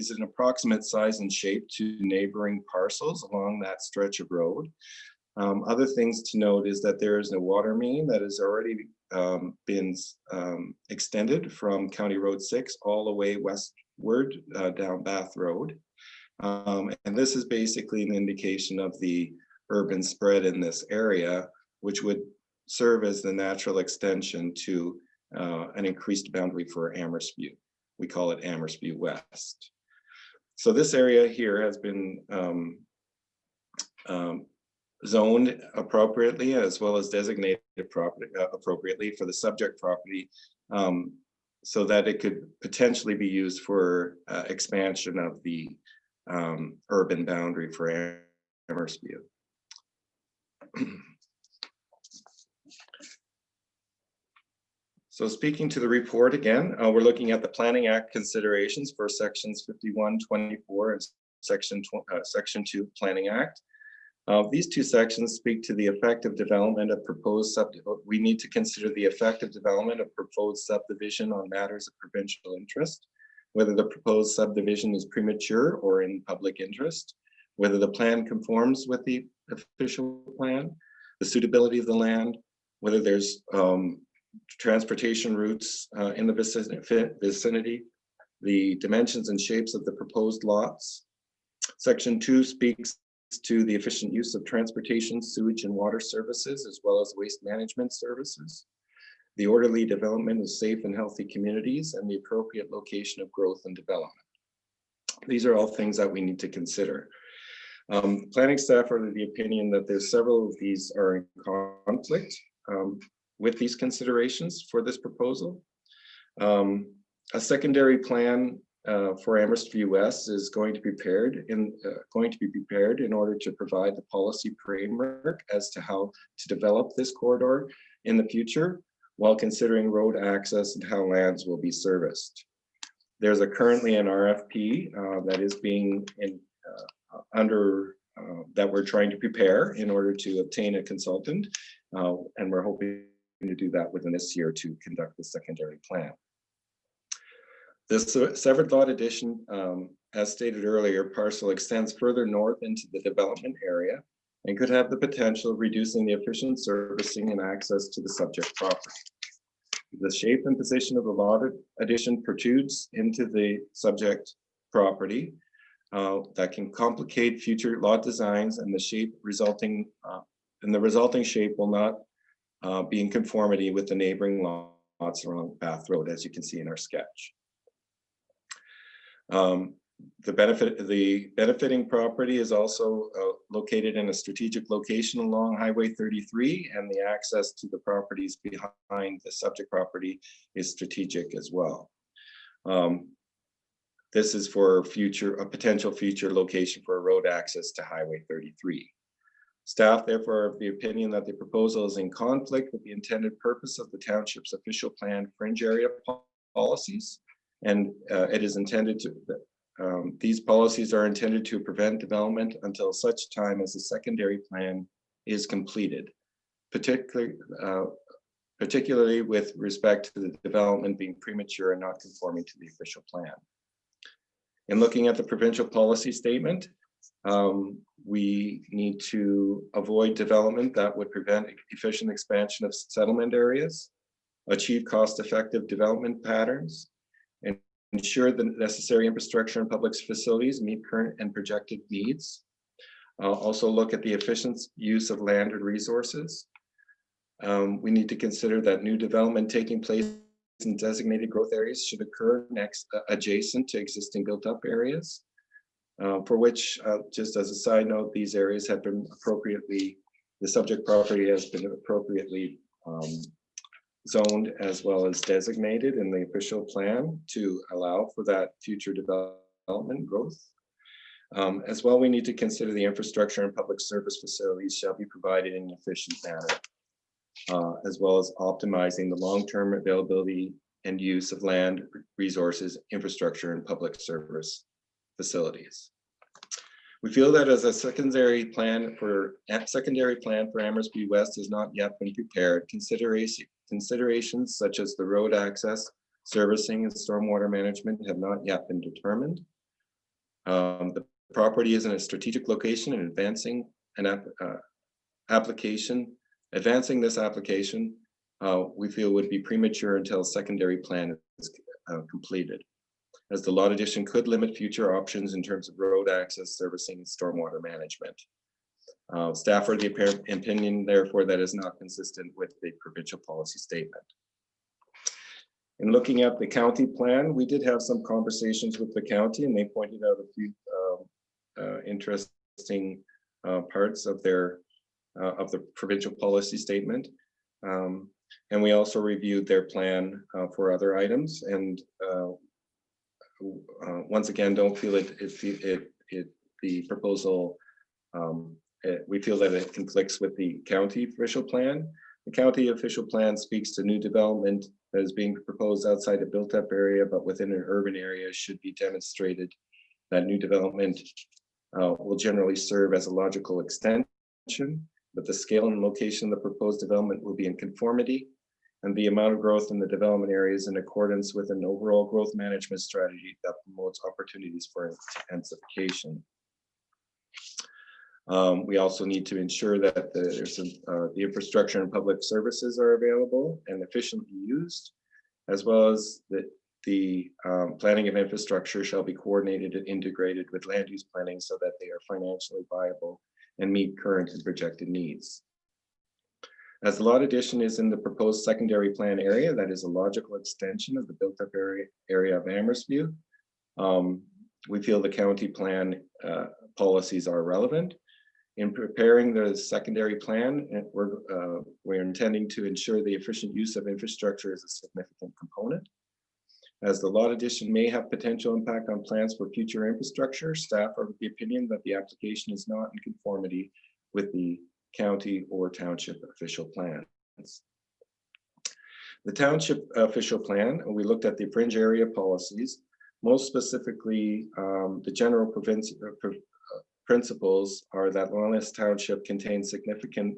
an approximate size and shape to neighboring parcels along that stretch of road. Other things to note is that there is a water main that has already been extended from County Road 6 all the way westward down Bath Road. And this is basically an indication of the urban spread in this area, which would serve as the natural extension to an increased boundary for Amherst View. We call it Amherst View West. So this area here has been zoned appropriately, as well as designated appropriately for the subject property, so that it could potentially be used for expansion of the urban boundary for Amherst View. So speaking to the report again, we're looking at the Planning Act considerations for sections 5124 and section 2 Planning Act. These two sections speak to the effective development of proposed subdivision. We need to consider the effective development of proposed subdivision on matters of provincial interest, whether the proposed subdivision is premature or in public interest, whether the plan conforms with the official plan, the suitability of the land, whether there's transportation routes in the vicinity, the dimensions and shapes of the proposed lots. Section 2 speaks to the efficient use of transportation, sewage, and water services, as well as waste management services, the orderly development of safe and healthy communities, and the appropriate location of growth and development. These are all things that we need to consider. Planning staff are of the opinion that there's several of these are in conflict with these considerations for this proposal. A secondary plan for Amherst View West is going to be prepared in order to provide the policy framework as to how to develop this corridor in the future, while considering road access and how lands will be serviced. There's currently an RFP that is being that we're trying to prepare in order to obtain a consultant, and we're hoping to do that within this year to conduct the secondary plan. This severed lot addition, as stated earlier, parcel extends further north into the development area and could have the potential of reducing the efficient servicing and access to the subject property. The shape and position of the lot addition protrudes into the subject property that can complicate future lot designs, and the resulting shape will not be in conformity with the neighboring lots along Bath Road, as you can see in our sketch. The benefiting property is also located in a strategic location along Highway 33, and the access to the properties behind the subject property is strategic as well. This is for a potential future location for a road access to Highway 33. Staff therefore are of the opinion that the proposal is in conflict with the intended purpose of the township's official plan fringe area policies, and it is intended to. These policies are intended to prevent development until such time as the secondary plan is completed, particularly with respect to the development being premature and not conforming to the official plan. In looking at the provincial policy statement, we need to avoid development that would prevent efficient expansion of settlement areas, achieve cost-effective development patterns, and ensure the necessary infrastructure and public facilities meet current and projected needs. Also look at the efficient use of land and resources. We need to consider that new development taking place in designated growth areas should occur adjacent to existing built-up areas, for which, just as a side note, these areas have been appropriately, the subject property has been appropriately zoned as well as designated in the official plan to allow for that future development growth. As well, we need to consider the infrastructure and public service facilities shall be provided in an efficient manner, as well as optimizing the long-term availability and use of land, resources, infrastructure, and public service facilities. We feel that as a secondary plan for Amherstby West has not yet been prepared, considerations such as the road access, servicing, and stormwater management have not yet been determined. The property is in a strategic location, and advancing this application, we feel would be premature until a secondary plan is completed, as the lot addition could limit future options in terms of road access, servicing, and stormwater management. Staff are the opinion, therefore, that is not consistent with the provincial policy statement. In looking at the county plan, we did have some conversations with the county, and they pointed out a few interesting parts of the provincial policy statement. And we also reviewed their plan for other items, and once again, don't feel the proposal, we feel that it conflicts with the county official plan. The county official plan speaks to new development that is being proposed outside a built-up area, but within an urban area should be demonstrated that new development will generally serve as a logical extension, but the scale and location of the proposed development will be in conformity, and the amount of growth in the development areas in accordance with an overall growth management strategy that promotes opportunities for intensification. We also need to ensure that the infrastructure and public services are available and efficiently used, as well as that the planning of infrastructure shall be coordinated and integrated with land use planning so that they are financially viable and meet current and projected needs. As the lot addition is in the proposed secondary plan area, that is a logical extension of the built-up area of Amherstby. We feel the county plan policies are relevant. In preparing the secondary plan, we're intending to ensure the efficient use of infrastructure is a significant component. As the lot addition may have potential impact on plans for future infrastructure, staff are of the opinion that the application is not in conformity with the county or township official plans. The township official plan, we looked at the fringe area policies, most specifically the general principles are that Lawless Township contains significant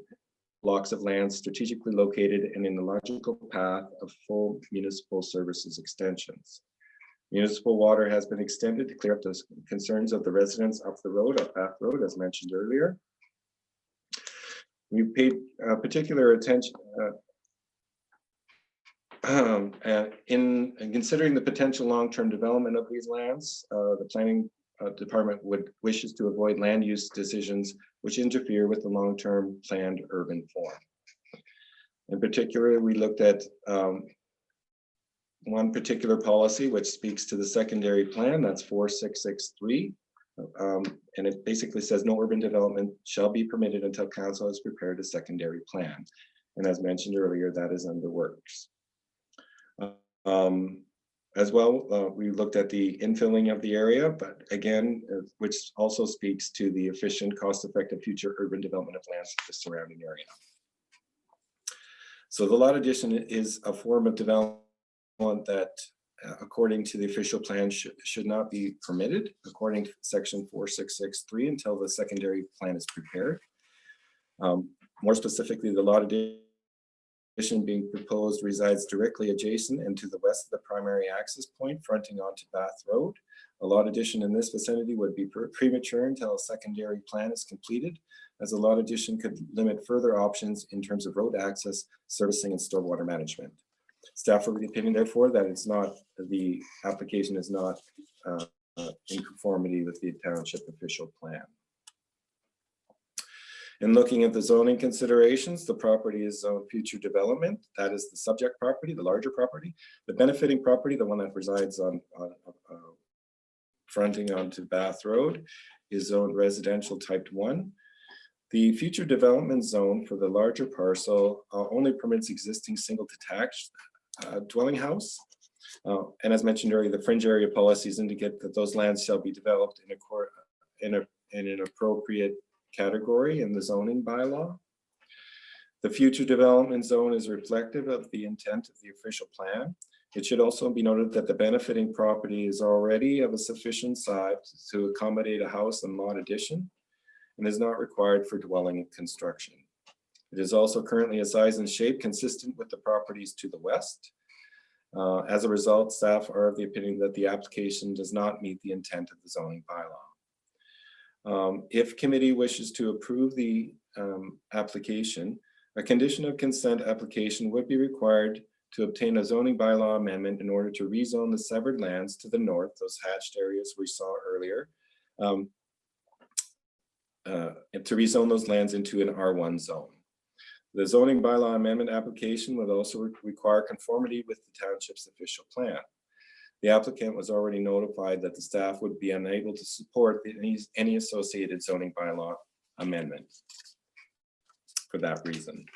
blocks of land strategically located and in the logical path of full municipal services extensions. Municipal water has been extended to clear up the concerns of the residents up the road, up Bath Road, as mentioned earlier. We paid particular attention in considering the potential long-term development of these lands. The planning department wishes to avoid land use decisions which interfere with the long-term planned urban form. In particular, we looked at one particular policy which speaks to the secondary plan, that's 4663. And it basically says no urban development shall be permitted until council has prepared a secondary plan. And as mentioned earlier, that is under works. As well, we looked at the infilling of the area, but again, which also speaks to the efficient, cost-effective future urban development of lands in the surrounding area. So the lot addition is a form of development that, according to the official plan, should not be permitted, according to section 4663, until the secondary plan is prepared. More specifically, the lot addition being proposed resides directly adjacent and to the west of the primary access point fronting onto Bath Road. A lot addition in this vicinity would be premature until a secondary plan is completed, as a lot addition could limit further options in terms of road access, servicing, and stormwater management. Staff are of the opinion, therefore, that the application is not in conformity with the township official plan. In looking at the zoning considerations, the property is zoned future development. That is the subject property, the larger property. The benefiting property, the one that resides on fronting onto Bath Road, is zoned residential type 1. The future development zone for the larger parcel only permits existing single detached dwelling house. And as mentioned earlier, the fringe area policies indicate that those lands shall be developed in an appropriate category in the zoning bylaw. The future development zone is reflective of the intent of the official plan. It should also be noted that the benefiting property is already of a sufficient size to accommodate a house and lot addition and is not required for dwelling construction. It is also currently a size and shape consistent with the properties to the west. As a result, staff are of the opinion that the application does not meet the intent of the zoning bylaw. If committee wishes to approve the application, a condition of consent application would be required to obtain a zoning bylaw amendment in order to rezone the severed lands to the north, those hatched areas we saw earlier, to rezone those lands into an R1 zone. The zoning bylaw amendment application would also require conformity with the township's official plan. The applicant was already notified that the staff would be unable to support any associated zoning bylaw amendment for that reason.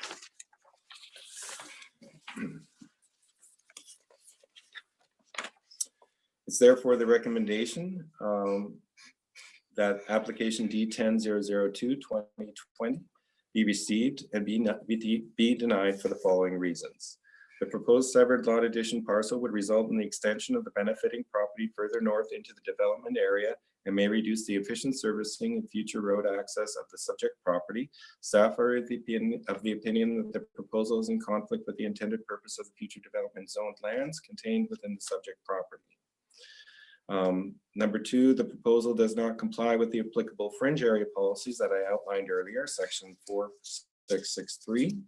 It's therefore the recommendation that application D10-002-2020 be received and be denied for the following reasons. The proposed severed lot addition parcel would result in the extension of the benefiting property further north into the development area and may reduce the efficient servicing and future road access of the subject property. Staff are of the opinion that the proposal is in conflict with the intended purpose of the future development zoned lands contained within the subject property. Number 2, the proposal does not comply with the applicable fringe area policies that I outlined earlier, section 4663.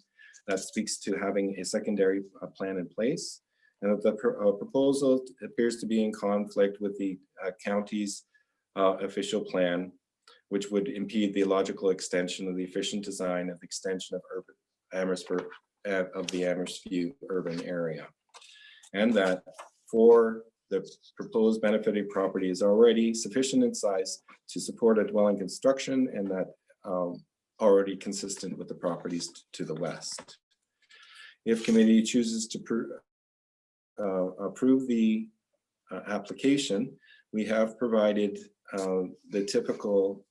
That speaks to having a secondary plan in place. And the proposal appears to be in conflict with the county's official plan, which would impede the logical extension of the efficient design of the extension of Amherst of the Amherst-View urban area. And that for the proposed benefiting property is already sufficient in size to support a dwelling construction, and that already consistent with the properties to the west. If committee chooses to approve the application, we have provided the typical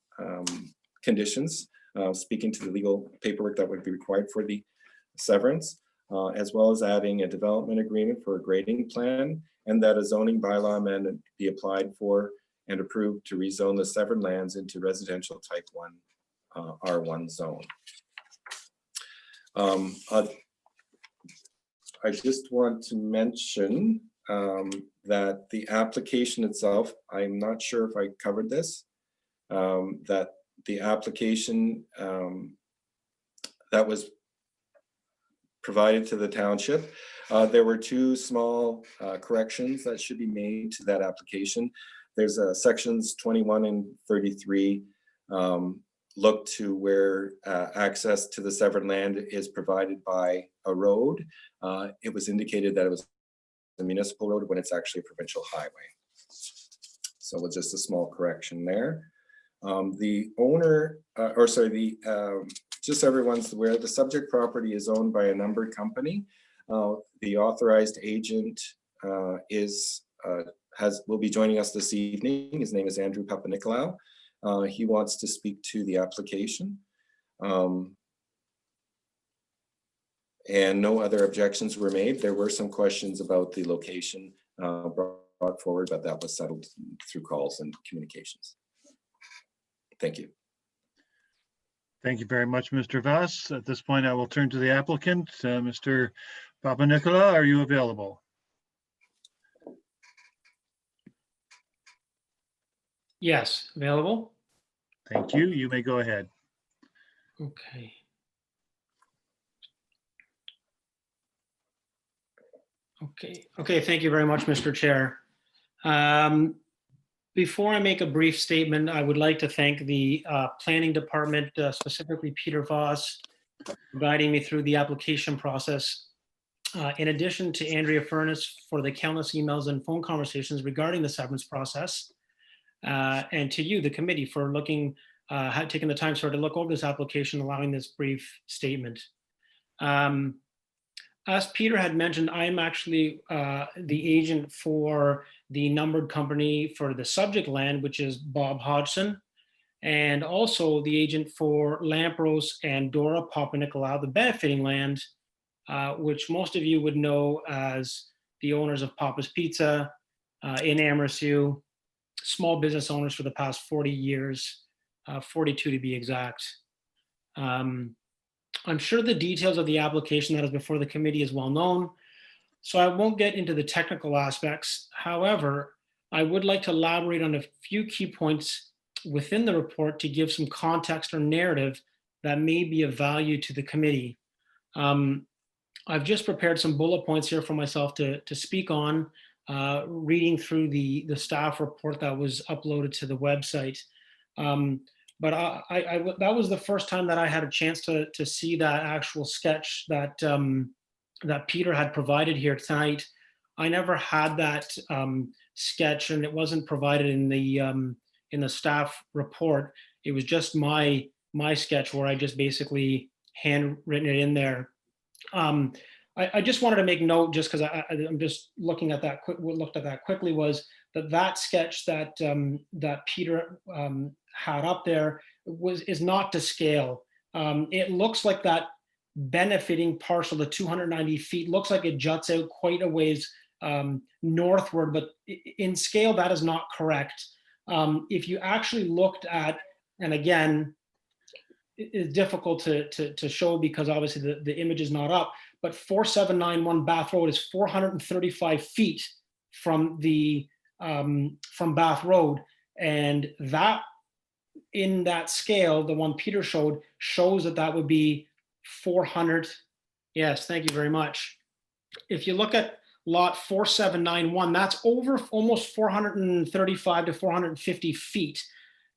conditions, speaking to the legal paperwork that would be required for the severance, as well as adding a development agreement for a grading plan, and that a zoning bylaw amendment be applied for and approved to rezone the severed lands into residential type 1 R1 zone. I just want to mention that the application itself, I'm not sure if I covered this, that the application that was provided to the township, there were two small corrections that should be made to that application. There's sections 21 and 33 look to where access to the severed land is provided by a road. It was indicated that it was a municipal road when it's actually a provincial highway. So it's just a small correction there. The owner, just so everyone's aware, the subject property is owned by a numbered company. The authorized agent will be joining us this evening. His name is Andrew Papanicolaou. He wants to speak to the application. And no other objections were made. There were some questions about the location brought forward, but that was settled through calls and communications. Thank you. Thank you very much, Mr. Voss. At this point, I will turn to the applicant. Mr. Papanicolaou, are you available? Yes, available. Thank you. You may go ahead. Okay. Okay, thank you very much, Mr. Chair. Before I make a brief statement, I would like to thank the planning department, specifically Peter Voss, for guiding me through the application process. In addition to Andrea Furness for the countless emails and phone conversations regarding the severance process, and to you, the committee, for taking the time to look over this application, allowing this brief statement. As Peter had mentioned, I am actually the agent for the numbered company for the subject land, which is Bob Hodgson, and also the agent for Lampros and Dora Papanicolaou, the benefiting land, which most of you would know as the owners of Papa's Pizza in Amherst, small business owners for the past 40 years, 42 to be exact. I'm sure the details of the application that is before the committee is well known, so I won't get into the technical aspects. However, I would like to elaborate on a few key points within the report to give some context or narrative that may be of value to the committee. I've just prepared some bullet points here for myself to speak on, reading through the staff report that was uploaded to the website. But that was the first time that I had a chance to see that actual sketch that that Peter had provided here tonight. I never had that sketch, and it wasn't provided in the staff report. It was just my sketch where I just basically handwritten it in there. I just wanted to make note, just because I'm just looking at that looked at that quickly, was that sketch that that Peter had up there is not to scale. It looks like that benefiting parcel, the 290 feet, looks like it juts out quite a ways northward, but in scale that is not correct. If you actually looked at, and again, it's difficult to show because obviously the image is not up, but 4791 Bath Road is 435 feet from the from Bath Road, and that, in that scale, the one Peter showed, shows that would be 400. Yes, thank you very much. If you look at lot 4791, that's over almost 435 to 450 feet.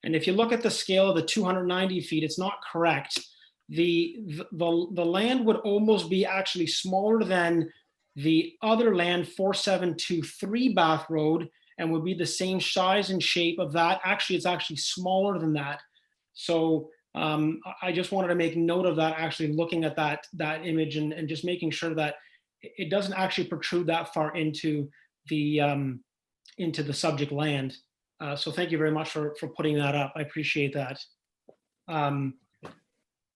And if you look at the scale of the 290 feet, it's not correct. The land would almost be actually smaller than the other land, 4723 Bath Road, and would be the same size and shape of that. Actually, it's actually smaller than that. So I just wanted to make note of that, actually looking at that image and just making sure that it doesn't actually protrude that far into the subject land. So thank you very much for putting that up. I appreciate that.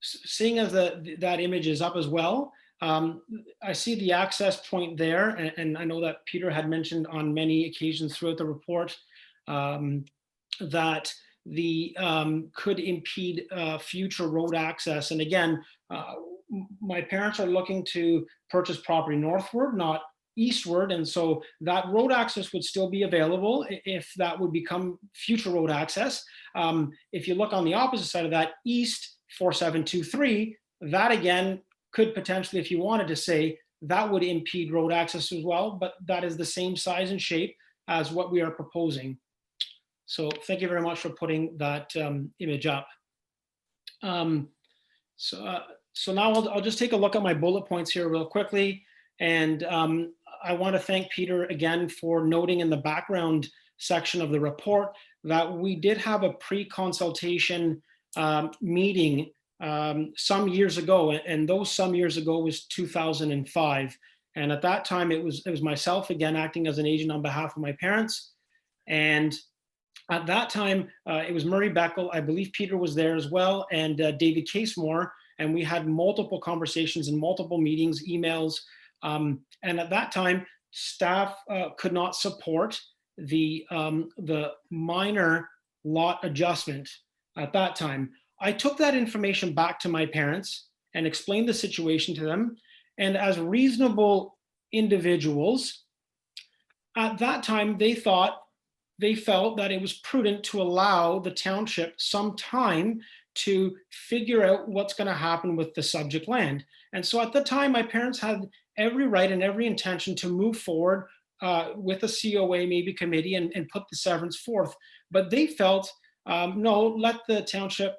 Seeing as that image is up as well, I see the access point there, and I know that Peter had mentioned on many occasions throughout the report that the could impede future road access. And again, my parents are looking to purchase property northward, not eastward. And so that road access would still be available if that would become future road access. If you look on the opposite side of that, east 4723, that again could potentially, if you wanted to say, that would impede road access as well, but that is the same size and shape as what we are proposing. So thank you very much for putting that image up. So now I'll just take a look at my bullet points here real quickly. And I want to thank Peter again for noting in the background section of the report that we did have a pre-consultation meeting some years ago, and those some years ago was 2005. And at that time, it was myself again acting as an agent on behalf of my parents. And at that time, it was Murray Beckel, I believe Peter was there as well, and David Casemore, and we had multiple conversations and multiple meetings, emails. And at that time, staff could not support the minor lot adjustment at that time. I took that information back to my parents and explained the situation to them. And as reasonable individuals, at that time, they felt that it was prudent to allow the township some time to figure out what's going to happen with the subject land. And so at the time, my parents had every right and every intention to move forward with a COA, maybe committee, and put the severance forth. But they felt, no, let the township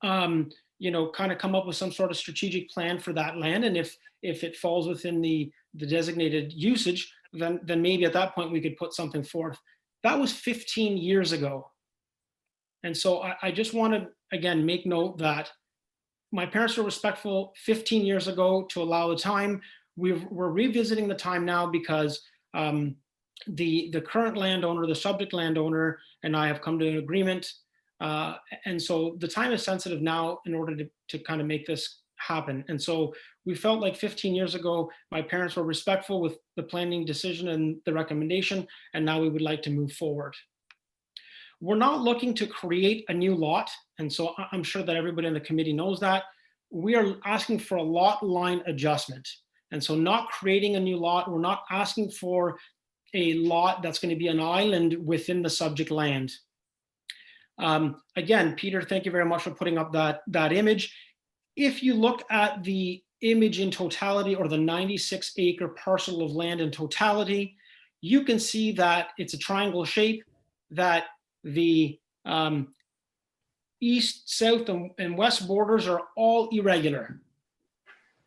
kind of come up with some sort of strategic plan for that land. And if it falls within the designated usage, then maybe at that point we could put something forth. That was 15 years ago. And so I just want to, again, make note that my parents were respectful 15 years ago to allow the time. We're revisiting the time now because the current landowner, the subject landowner, and I have come to an agreement. And so the time is sensitive now in order to kind of make this happen. And so we felt like 15 years ago, my parents were respectful with the planning decision and the recommendation, and now we would like to move forward. We're not looking to create a new lot, and so I'm sure that everybody in the committee knows that. We are asking for a lot line adjustment. And so not creating a new lot, we're not asking for a lot that's going to be an island within the subject land. Again, Peter, thank you very much for putting up that image. If you look at the image in totality, or the 96-acre parcel of land in totality, you can see that it's a triangle shape, that the east, south, and west borders are all irregular.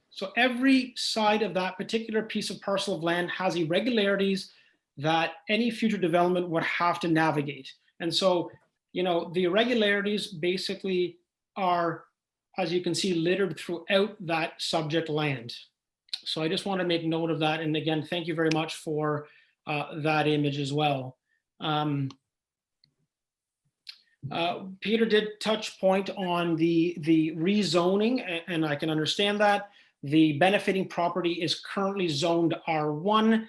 So every side of that particular piece of parcel of land has irregularities that any future development would have to navigate. And so, the irregularities basically are, as you can see, littered throughout that subject land. So I just want to make note of that. And again, thank you very much for that image as well. Peter did touch point on the rezoning, and I can understand that. The benefiting property is currently zoned R1.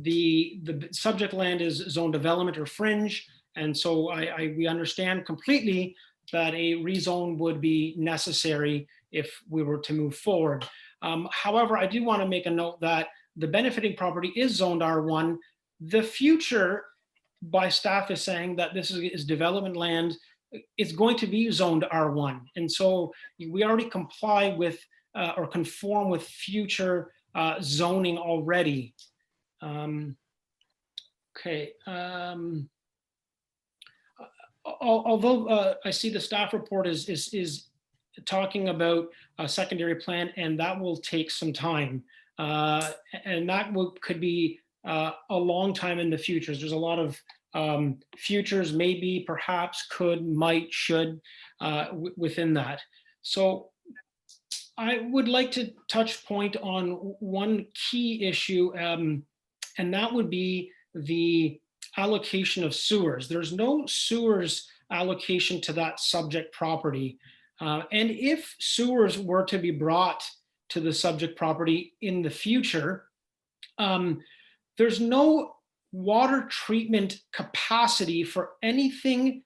The subject land is zone development or fringe. And so we understand completely that a rezone would be necessary if we were to move forward. However, I do want to make a note that the benefiting property is zoned R1. The future by staff is saying that this is development land. It's going to be zoned R1. And so we already comply with or conform with future zoning already. Okay. Although I see the staff report is talking about a secondary plan, and that will take some time. And that could be a long time in the futures. There's a lot of futures, maybe, perhaps, could, might, should within that. So I would like to touch point on one key issue, and that would be the allocation of sewers. There's no sewers allocation to that subject property. And if sewers were to be brought to the subject property in the future, there's no water treatment capacity for anything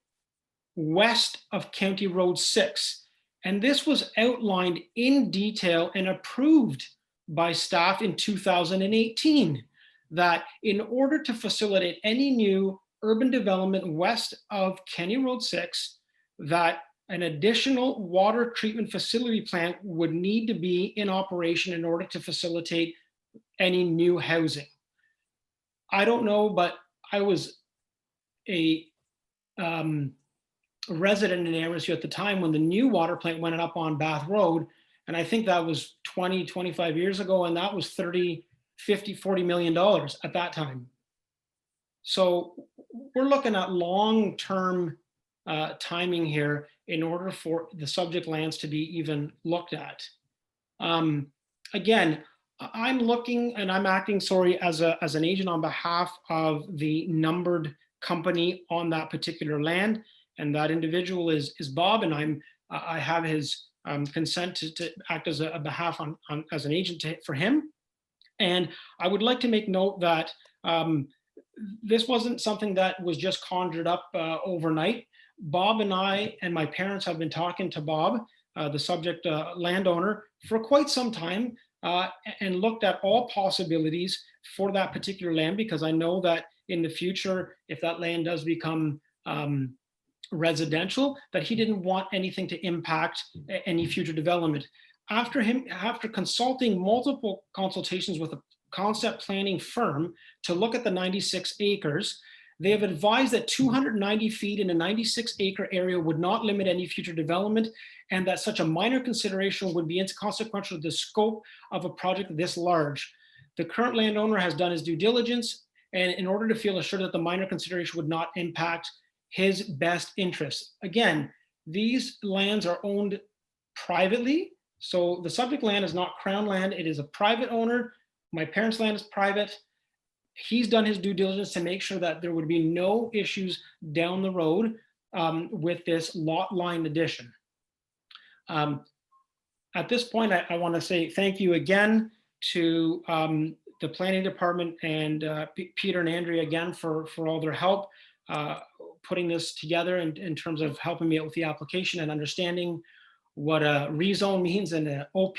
west of County Road 6. And this was outlined in detail and approved by staff in 2018. that in order to facilitate any new urban development west of Kenny Road 6, that an additional water treatment facility plant would need to be in operation in order to facilitate any new housing. I don't know, but I was a resident in Amherst at the time when the new water plant went up on Bath Road. And I think that was 20, 25 years ago. And that was 30, 50, $40 million at that time. So we're looking at long-term timing here in order for the subject lands to be even looked at. Again, I'm looking and I'm acting, sorry, as an agent on behalf of the numbered company on that particular land. And that individual is Bob, and I have his consent to act as a behalf as an agent for him. And I would like to make note that this wasn't something that was just conjured up overnight. Bob and I and my parents have been talking to Bob, the subject landowner, for quite some time, and looked at all possibilities for that particular land, because I know that in the future, if that land does become residential, that he didn't want anything to impact any future development. After consulting multiple consultations with a concept planning firm to look at the 96 acres, they have advised that 290 feet in a 96-acre area would not limit any future development, and that such a minor consideration would be inconsequential to the scope of a project this large. The current landowner has done his due diligence, and in order to feel assured that the minor consideration would not impact his best interests. Again, these lands are owned privately, so the subject land is not Crown land, it is a private owner. My parents' land is private. He's done his due diligence to make sure that there would be no issues down the road with this lot line addition. At this point, I want to say thank you again to the planning department and Peter and Andrea again for all their help putting this together in terms of helping me out with the application and understanding what a rezone means and an OP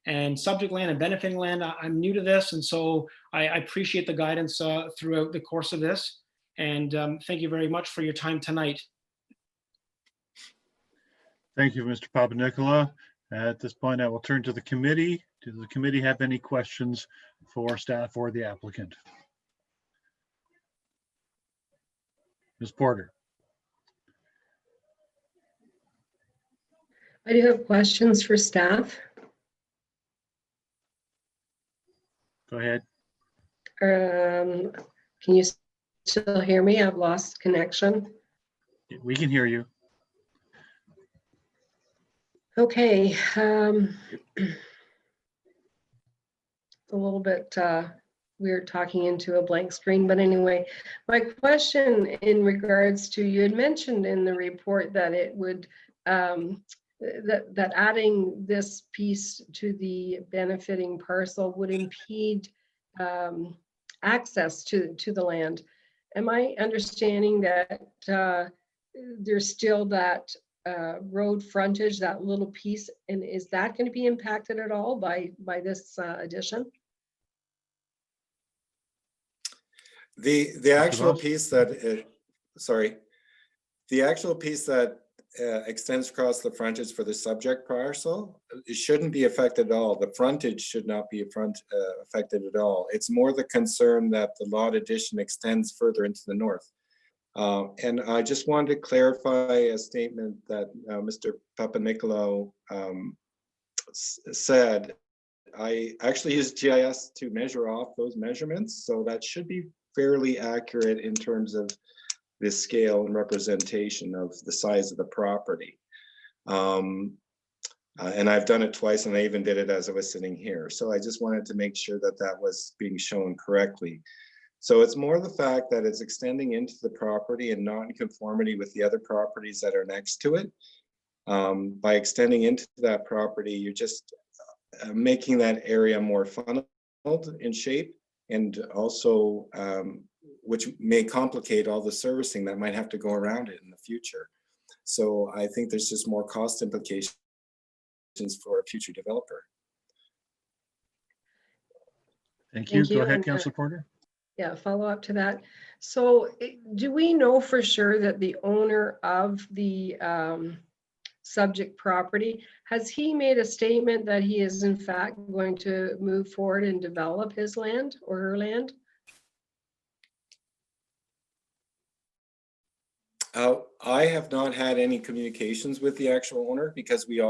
and subject land and benefiting land. I'm new to this, and so I appreciate the guidance throughout the course of this. And thank you very much for your time tonight. Thank you, Mr. Papanicolaou. At this point, I will turn to the committee. Does the committee have any questions for staff or the applicant? Ms. Porter. I do have questions for staff. Go ahead. Can you still hear me? I've lost connection. We can hear you. Okay. A little bit weird talking into a blank screen, but anyway, my question in regards to, you had mentioned in the report that it would, that adding this piece to the benefiting parcel would impede access to the land. Am I understanding that there's still that road frontage, that little piece, and is that going to be impacted at all by this addition? The actual piece that, the actual piece that extends across the frontage for the subject parcel, it shouldn't be affected at all. The frontage should not be affected at all. It's more the concern that the lot addition extends further into the north. And I just wanted to clarify a statement that Mr. Papanicolaou said. I actually used GIS to measure off those measurements, so that should be fairly accurate in terms of the scale and representation of the size of the property. And I've done it twice, and I even did it as I was sitting here. So I just wanted to make sure that that was being shown correctly. So it's more the fact that it's extending into the property and not in conformity with the other properties that are next to it. By extending into that property, you're just making that area more funneled in shape, and also which may complicate all the servicing that might have to go around it in the future. So I think there's just more cost implications for a future developer. Thank you. Thank you, Go ahead, and, Councillor Porter. Yeah, follow up to that. So do we know for sure that the owner of the subject property, has he made a statement that he is in fact going to move forward and develop his land or her land? I have not had any communications with the actual owner because we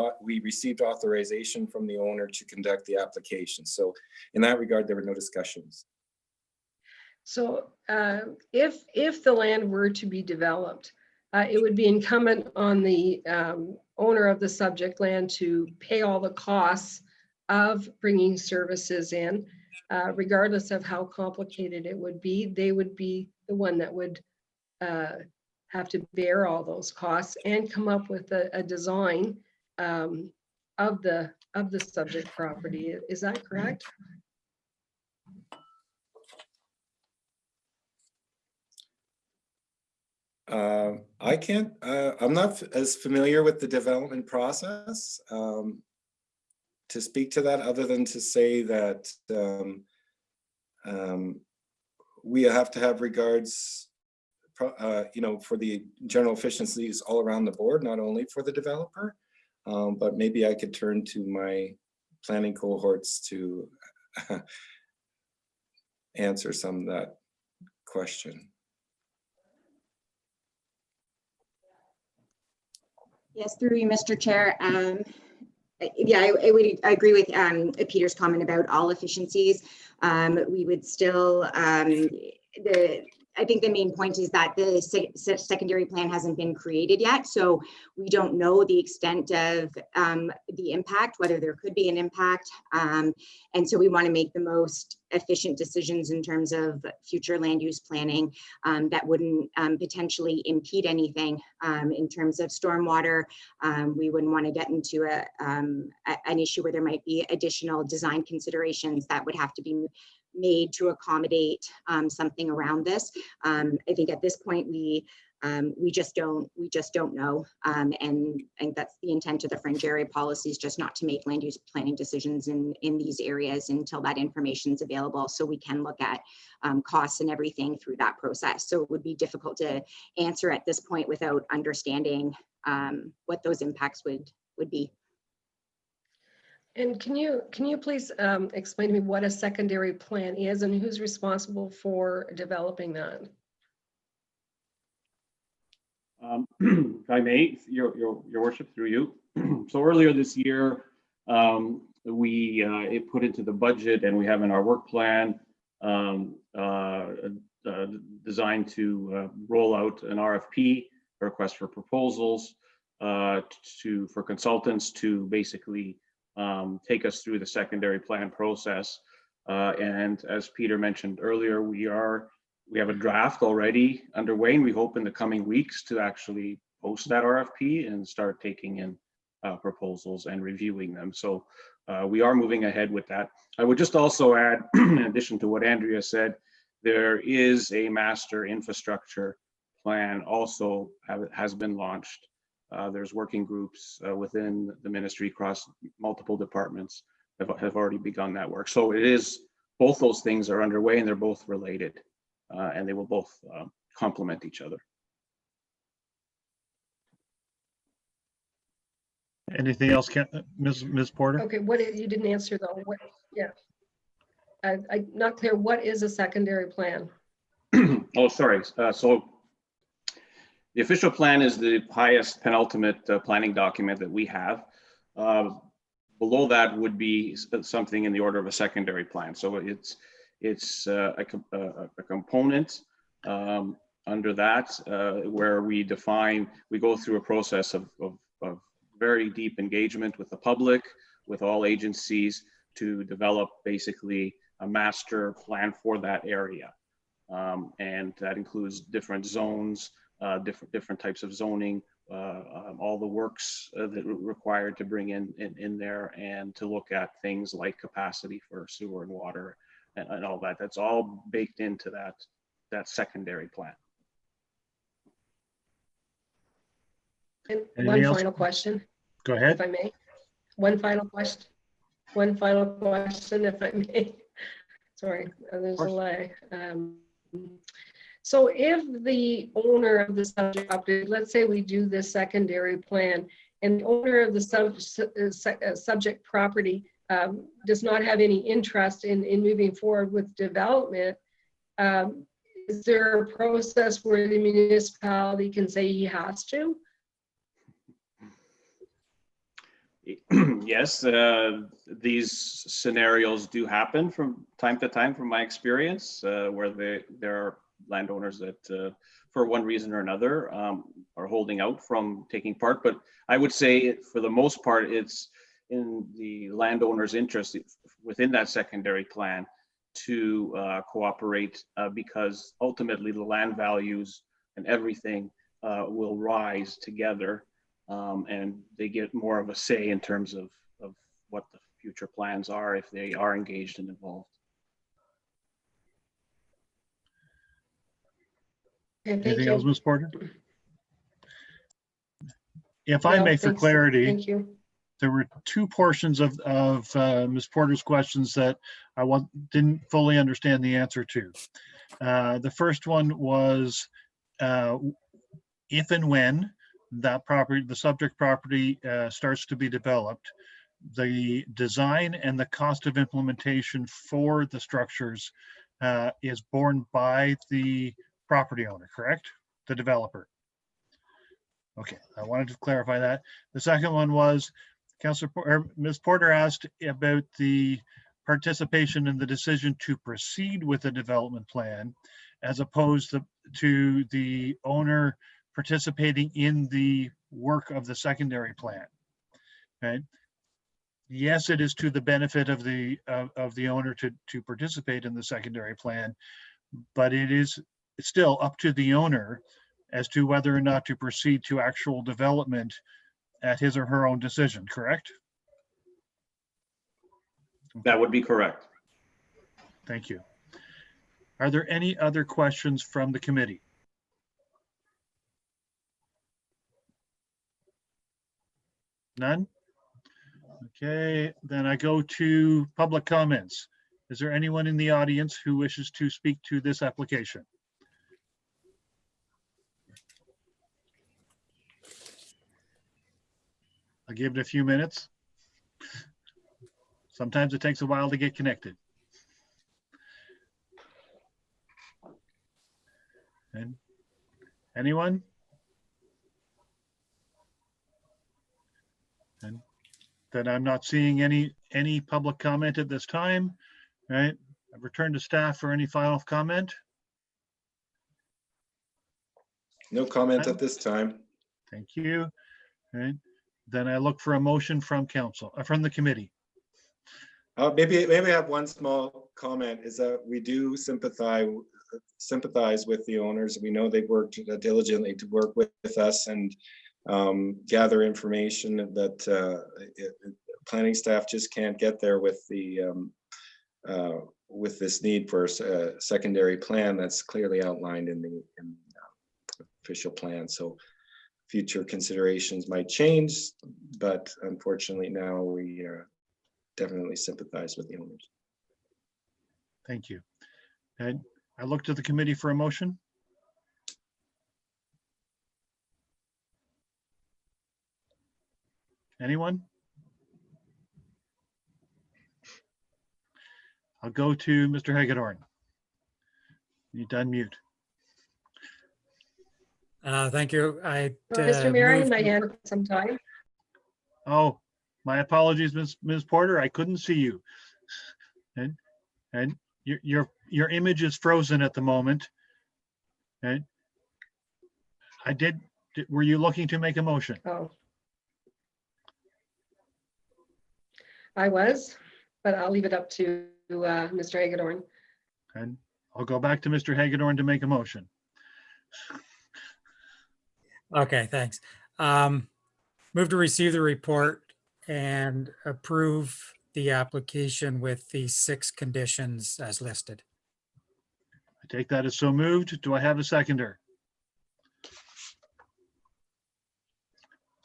received authorization from the owner to conduct the application. So in that regard, there were no discussions. So if the land were to be developed, it would be incumbent on the owner of the subject land to pay all the costs of bringing services in, regardless of how complicated it would be. They would be the one that would have to bear all those costs and come up with a design of the subject property. Is that correct? I can't, I'm not as familiar with the development process to speak to that, other than to say that we have to have regards, you know, for the general efficiencies all around the board, not only for the developer, but maybe I could turn to my planning cohorts to answer some of that question. Yes, through you, Mr. Chair. Yeah, I agree with Peter's comment about all efficiencies. We would still, I think the main point is that the secondary plan hasn't been created yet. So we don't know the extent of the impact, whether there could be an impact. And so we want to make the most efficient decisions in terms of future land use planning that wouldn't potentially impede anything in terms of stormwater. We wouldn't want to get into an issue where there might be additional design considerations that would have to be made to accommodate something around this. I think at this point we just don't know, and I think that's the intent of the fringe area policies, just not to make land use planning decisions in these areas until that information is available, so we can look at costs and everything through that process. So it would be difficult to answer at this point without understanding what those impacts would be. And can you please explain to me what a secondary plan is and who's responsible for developing that? If I may, your worship, through you. So earlier this year, we put into the budget, and we have in our work plan designed to roll out an RFP, a request for proposals, for consultants to basically take us through the secondary plan process. And as Peter mentioned earlier, we have a draft already underway, and we hope in the coming weeks to actually post that RFP and start taking in proposals and reviewing them. So we are moving ahead with that. I would just also add, in addition to what Andrea said, there is a master infrastructure plan also has been launched. There's working groups within the ministry across multiple departments have already begun that work. So it is, both those things are underway, and they're both related, and they will both complement each other. Anything else, Ms. Porter? Okay, you didn't answer though. Yeah, I'm not clear. What is a secondary plan? Oh, sorry. So the official plan is the highest penultimate planning document that we have. Below that would be something in the order of a secondary plan. So it's a component under that where we go through a process of very deep engagement with the public, with all agencies, to develop basically a master plan for that area. And that includes different zones, different types of zoning, all the works that are required to bring in there, and to look at things like capacity for sewer and water and all that. That's all baked into that secondary plan. And Anything one else? final question. Go ahead. If I may. One final question, if I may. Sorry, there's a lag. So if the owner of the subject property, let's say we do this secondary plan, and the owner of the subject property does not have any interest in moving forward with development, is there a process where the municipality can say he has to? Yes, these scenarios do happen from time to time, from my experience, where there are landowners that, for one reason or another, are holding out from taking part. But I would say, for the most part, it's in the landowner's interest within that secondary plan to cooperate, because ultimately the land values and everything will rise together. And they get more of a say in terms of what the future plans are if they are engaged and involved. Anything else, Ms. Porter? If I may, for clarity, thank you. There were two portions of Ms. Porter's questions that I didn't fully understand the answer to. The first one was if and when that property, the subject property, starts to be developed, the design and the cost of implementation for the structures is borne by the property owner, correct? The developer. Okay, I wanted to clarify that. The second one was Ms. Porter asked about the participation in the decision to proceed with a development plan, as opposed to the owner participating in the work of the secondary plan. Okay. Yes, it is to the benefit of the owner to participate in the secondary plan, but it's still up to the owner as to whether or not to proceed to actual development at his or her own decision, correct? That would be correct. Thank you. Are there any other questions from the committee? None? Okay, then I go to public comments. Is there anyone in the audience who wishes to speak to this application? I'll give it a few minutes. Sometimes it takes a while to get connected. And anyone? And then I'm not seeing any public comment at this time. All right, I've returned to staff for any final comment. No comment at this time. Thank you. All right, then I look for a motion from council, from the committee. Maybe I have one small comment, is that we do sympathize with the owners. We know they've worked diligently to work with us and gather information that planning staff just can't get there with this need for a secondary plan that's clearly outlined in the official plan. So future considerations might change, but unfortunately now we definitely sympathize with the owners. Thank you. And I look to the committee for a motion. Anyone? I'll go to Mr. Hagedorn. You to unmute. Thank you. Mr. Mayor, my hand for some time. Oh, my apologies, Ms. Porter. I couldn't see you. And your image is frozen at the moment. And were you looking to make a motion? Oh. I was, but I'll leave it up to Mr. Hagedorn. And I'll go back to Mr. Hagedorn to make a motion. Okay, thanks. Move to receive the report and approve the application with the 6 conditions as listed. I take that as so moved. Do I have a seconder?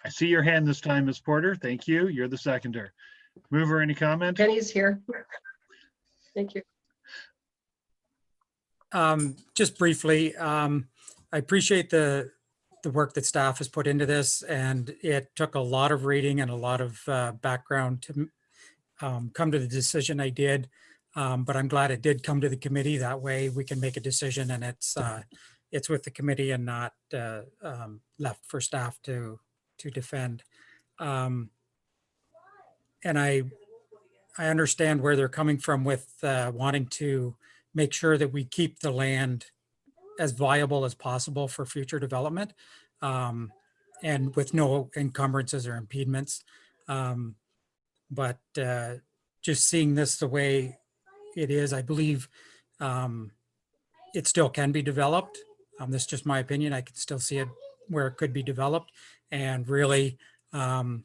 I see your hand this time, Ms. Porter. Thank you. You're the seconder. Mover, any comment? Penny's here. Thank you. Just briefly, I appreciate the work that staff has put into this, and it took a lot of reading and a lot of background to come to the decision I did. But I'm glad it did come to the committee. That way we can make a decision, and it's with the committee and not left for staff to defend. And I understand where they're coming from with wanting to make sure that we keep the land as viable as possible for future development, and with no encumbrances or impediments. But just seeing this the way it is, I believe it still can be developed. This is just my opinion. I can still see it where it could be developed, and really there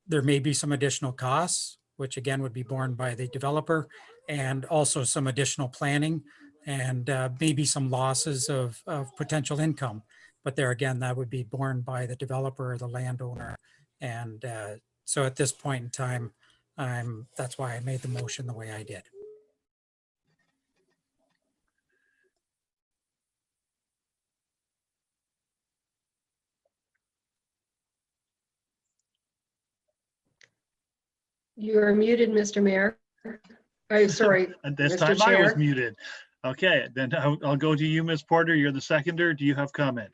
may be some additional costs, which again would be borne by the developer, and also some additional planning, and maybe some losses of potential income. But there again, that would be borne by the developer or the landowner. And so at this point in time, that's why I made the motion the way I did. You are muted, Mr. Mayor. I'm sorry, At this Mr. time, I was Chair. muted. Okay, then I'll go to you, Ms. Porter. You're the seconder. Do you have comment?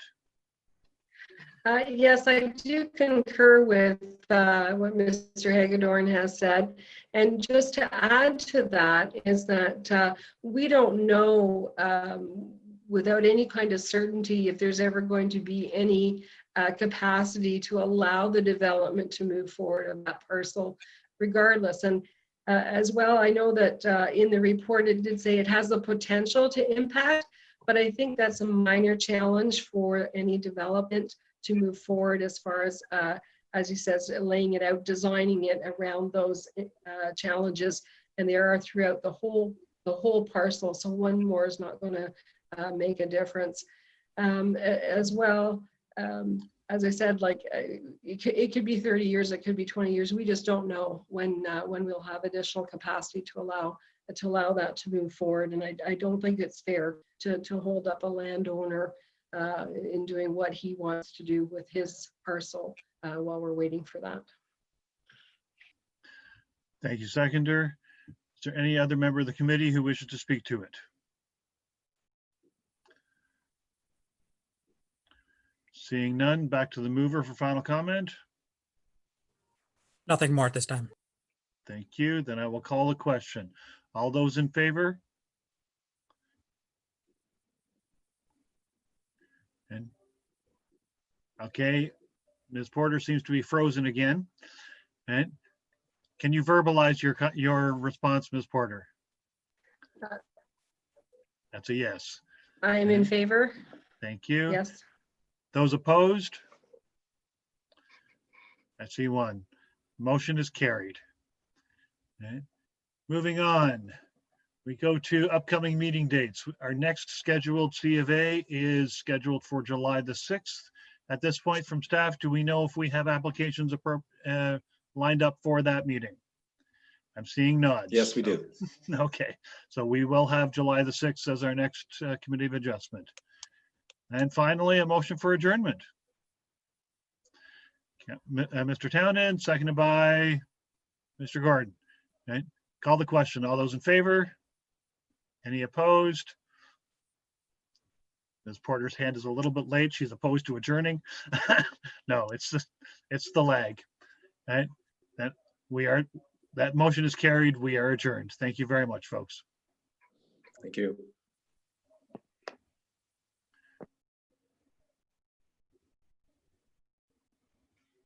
Yes, I do concur with what Mr. Hagedorn has said. And just to add to that is that we don't know without any kind of certainty if there's ever going to be any capacity to allow the development to move forward on that parcel regardless. And as well, I know that in the report it did say it has the potential to impact, but I think that's a minor challenge for any development to move forward as far as he says, laying it out, designing it around those challenges. And there are throughout the whole parcel. So one more is not going to make a difference. As well, as I said, like it could be 30 years, it could be 20 years. We just don't know when we'll have additional capacity to allow that to move forward. And I don't think it's fair to hold up a landowner in doing what he wants to do with his parcel while we're waiting for that. Thank you, seconder. Is there any other member of the committee who wishes to speak to it? Seeing none, back to the mover for final comment. Nothing more at this time. Thank you. Then I will call the question. All those in favor? And okay, Ms. Porter seems to be frozen again. And can you verbalize your response, Ms. Porter? That's a yes. I am in favor. Thank you. Yes. Those opposed? I see one. Motion is carried. Okay. Moving on, we go to upcoming meeting dates. Our next scheduled C of A is scheduled for July the 6th. At this point from staff, do we know if we have applications lined up for that meeting? I'm seeing nods. Yes, we do. Okay, so we will have July the 6th as our next committee of adjustment. And finally, a motion for adjournment. Mr. Townend, seconded by Mr. Gordon. Okay. Call the question. All those in favor? Any opposed? Ms. Porter's hand is a little bit late. She's opposed to adjourning. No, it's the lag. Right? That motion is carried. We are adjourned. Thank you very much, folks. Thank you.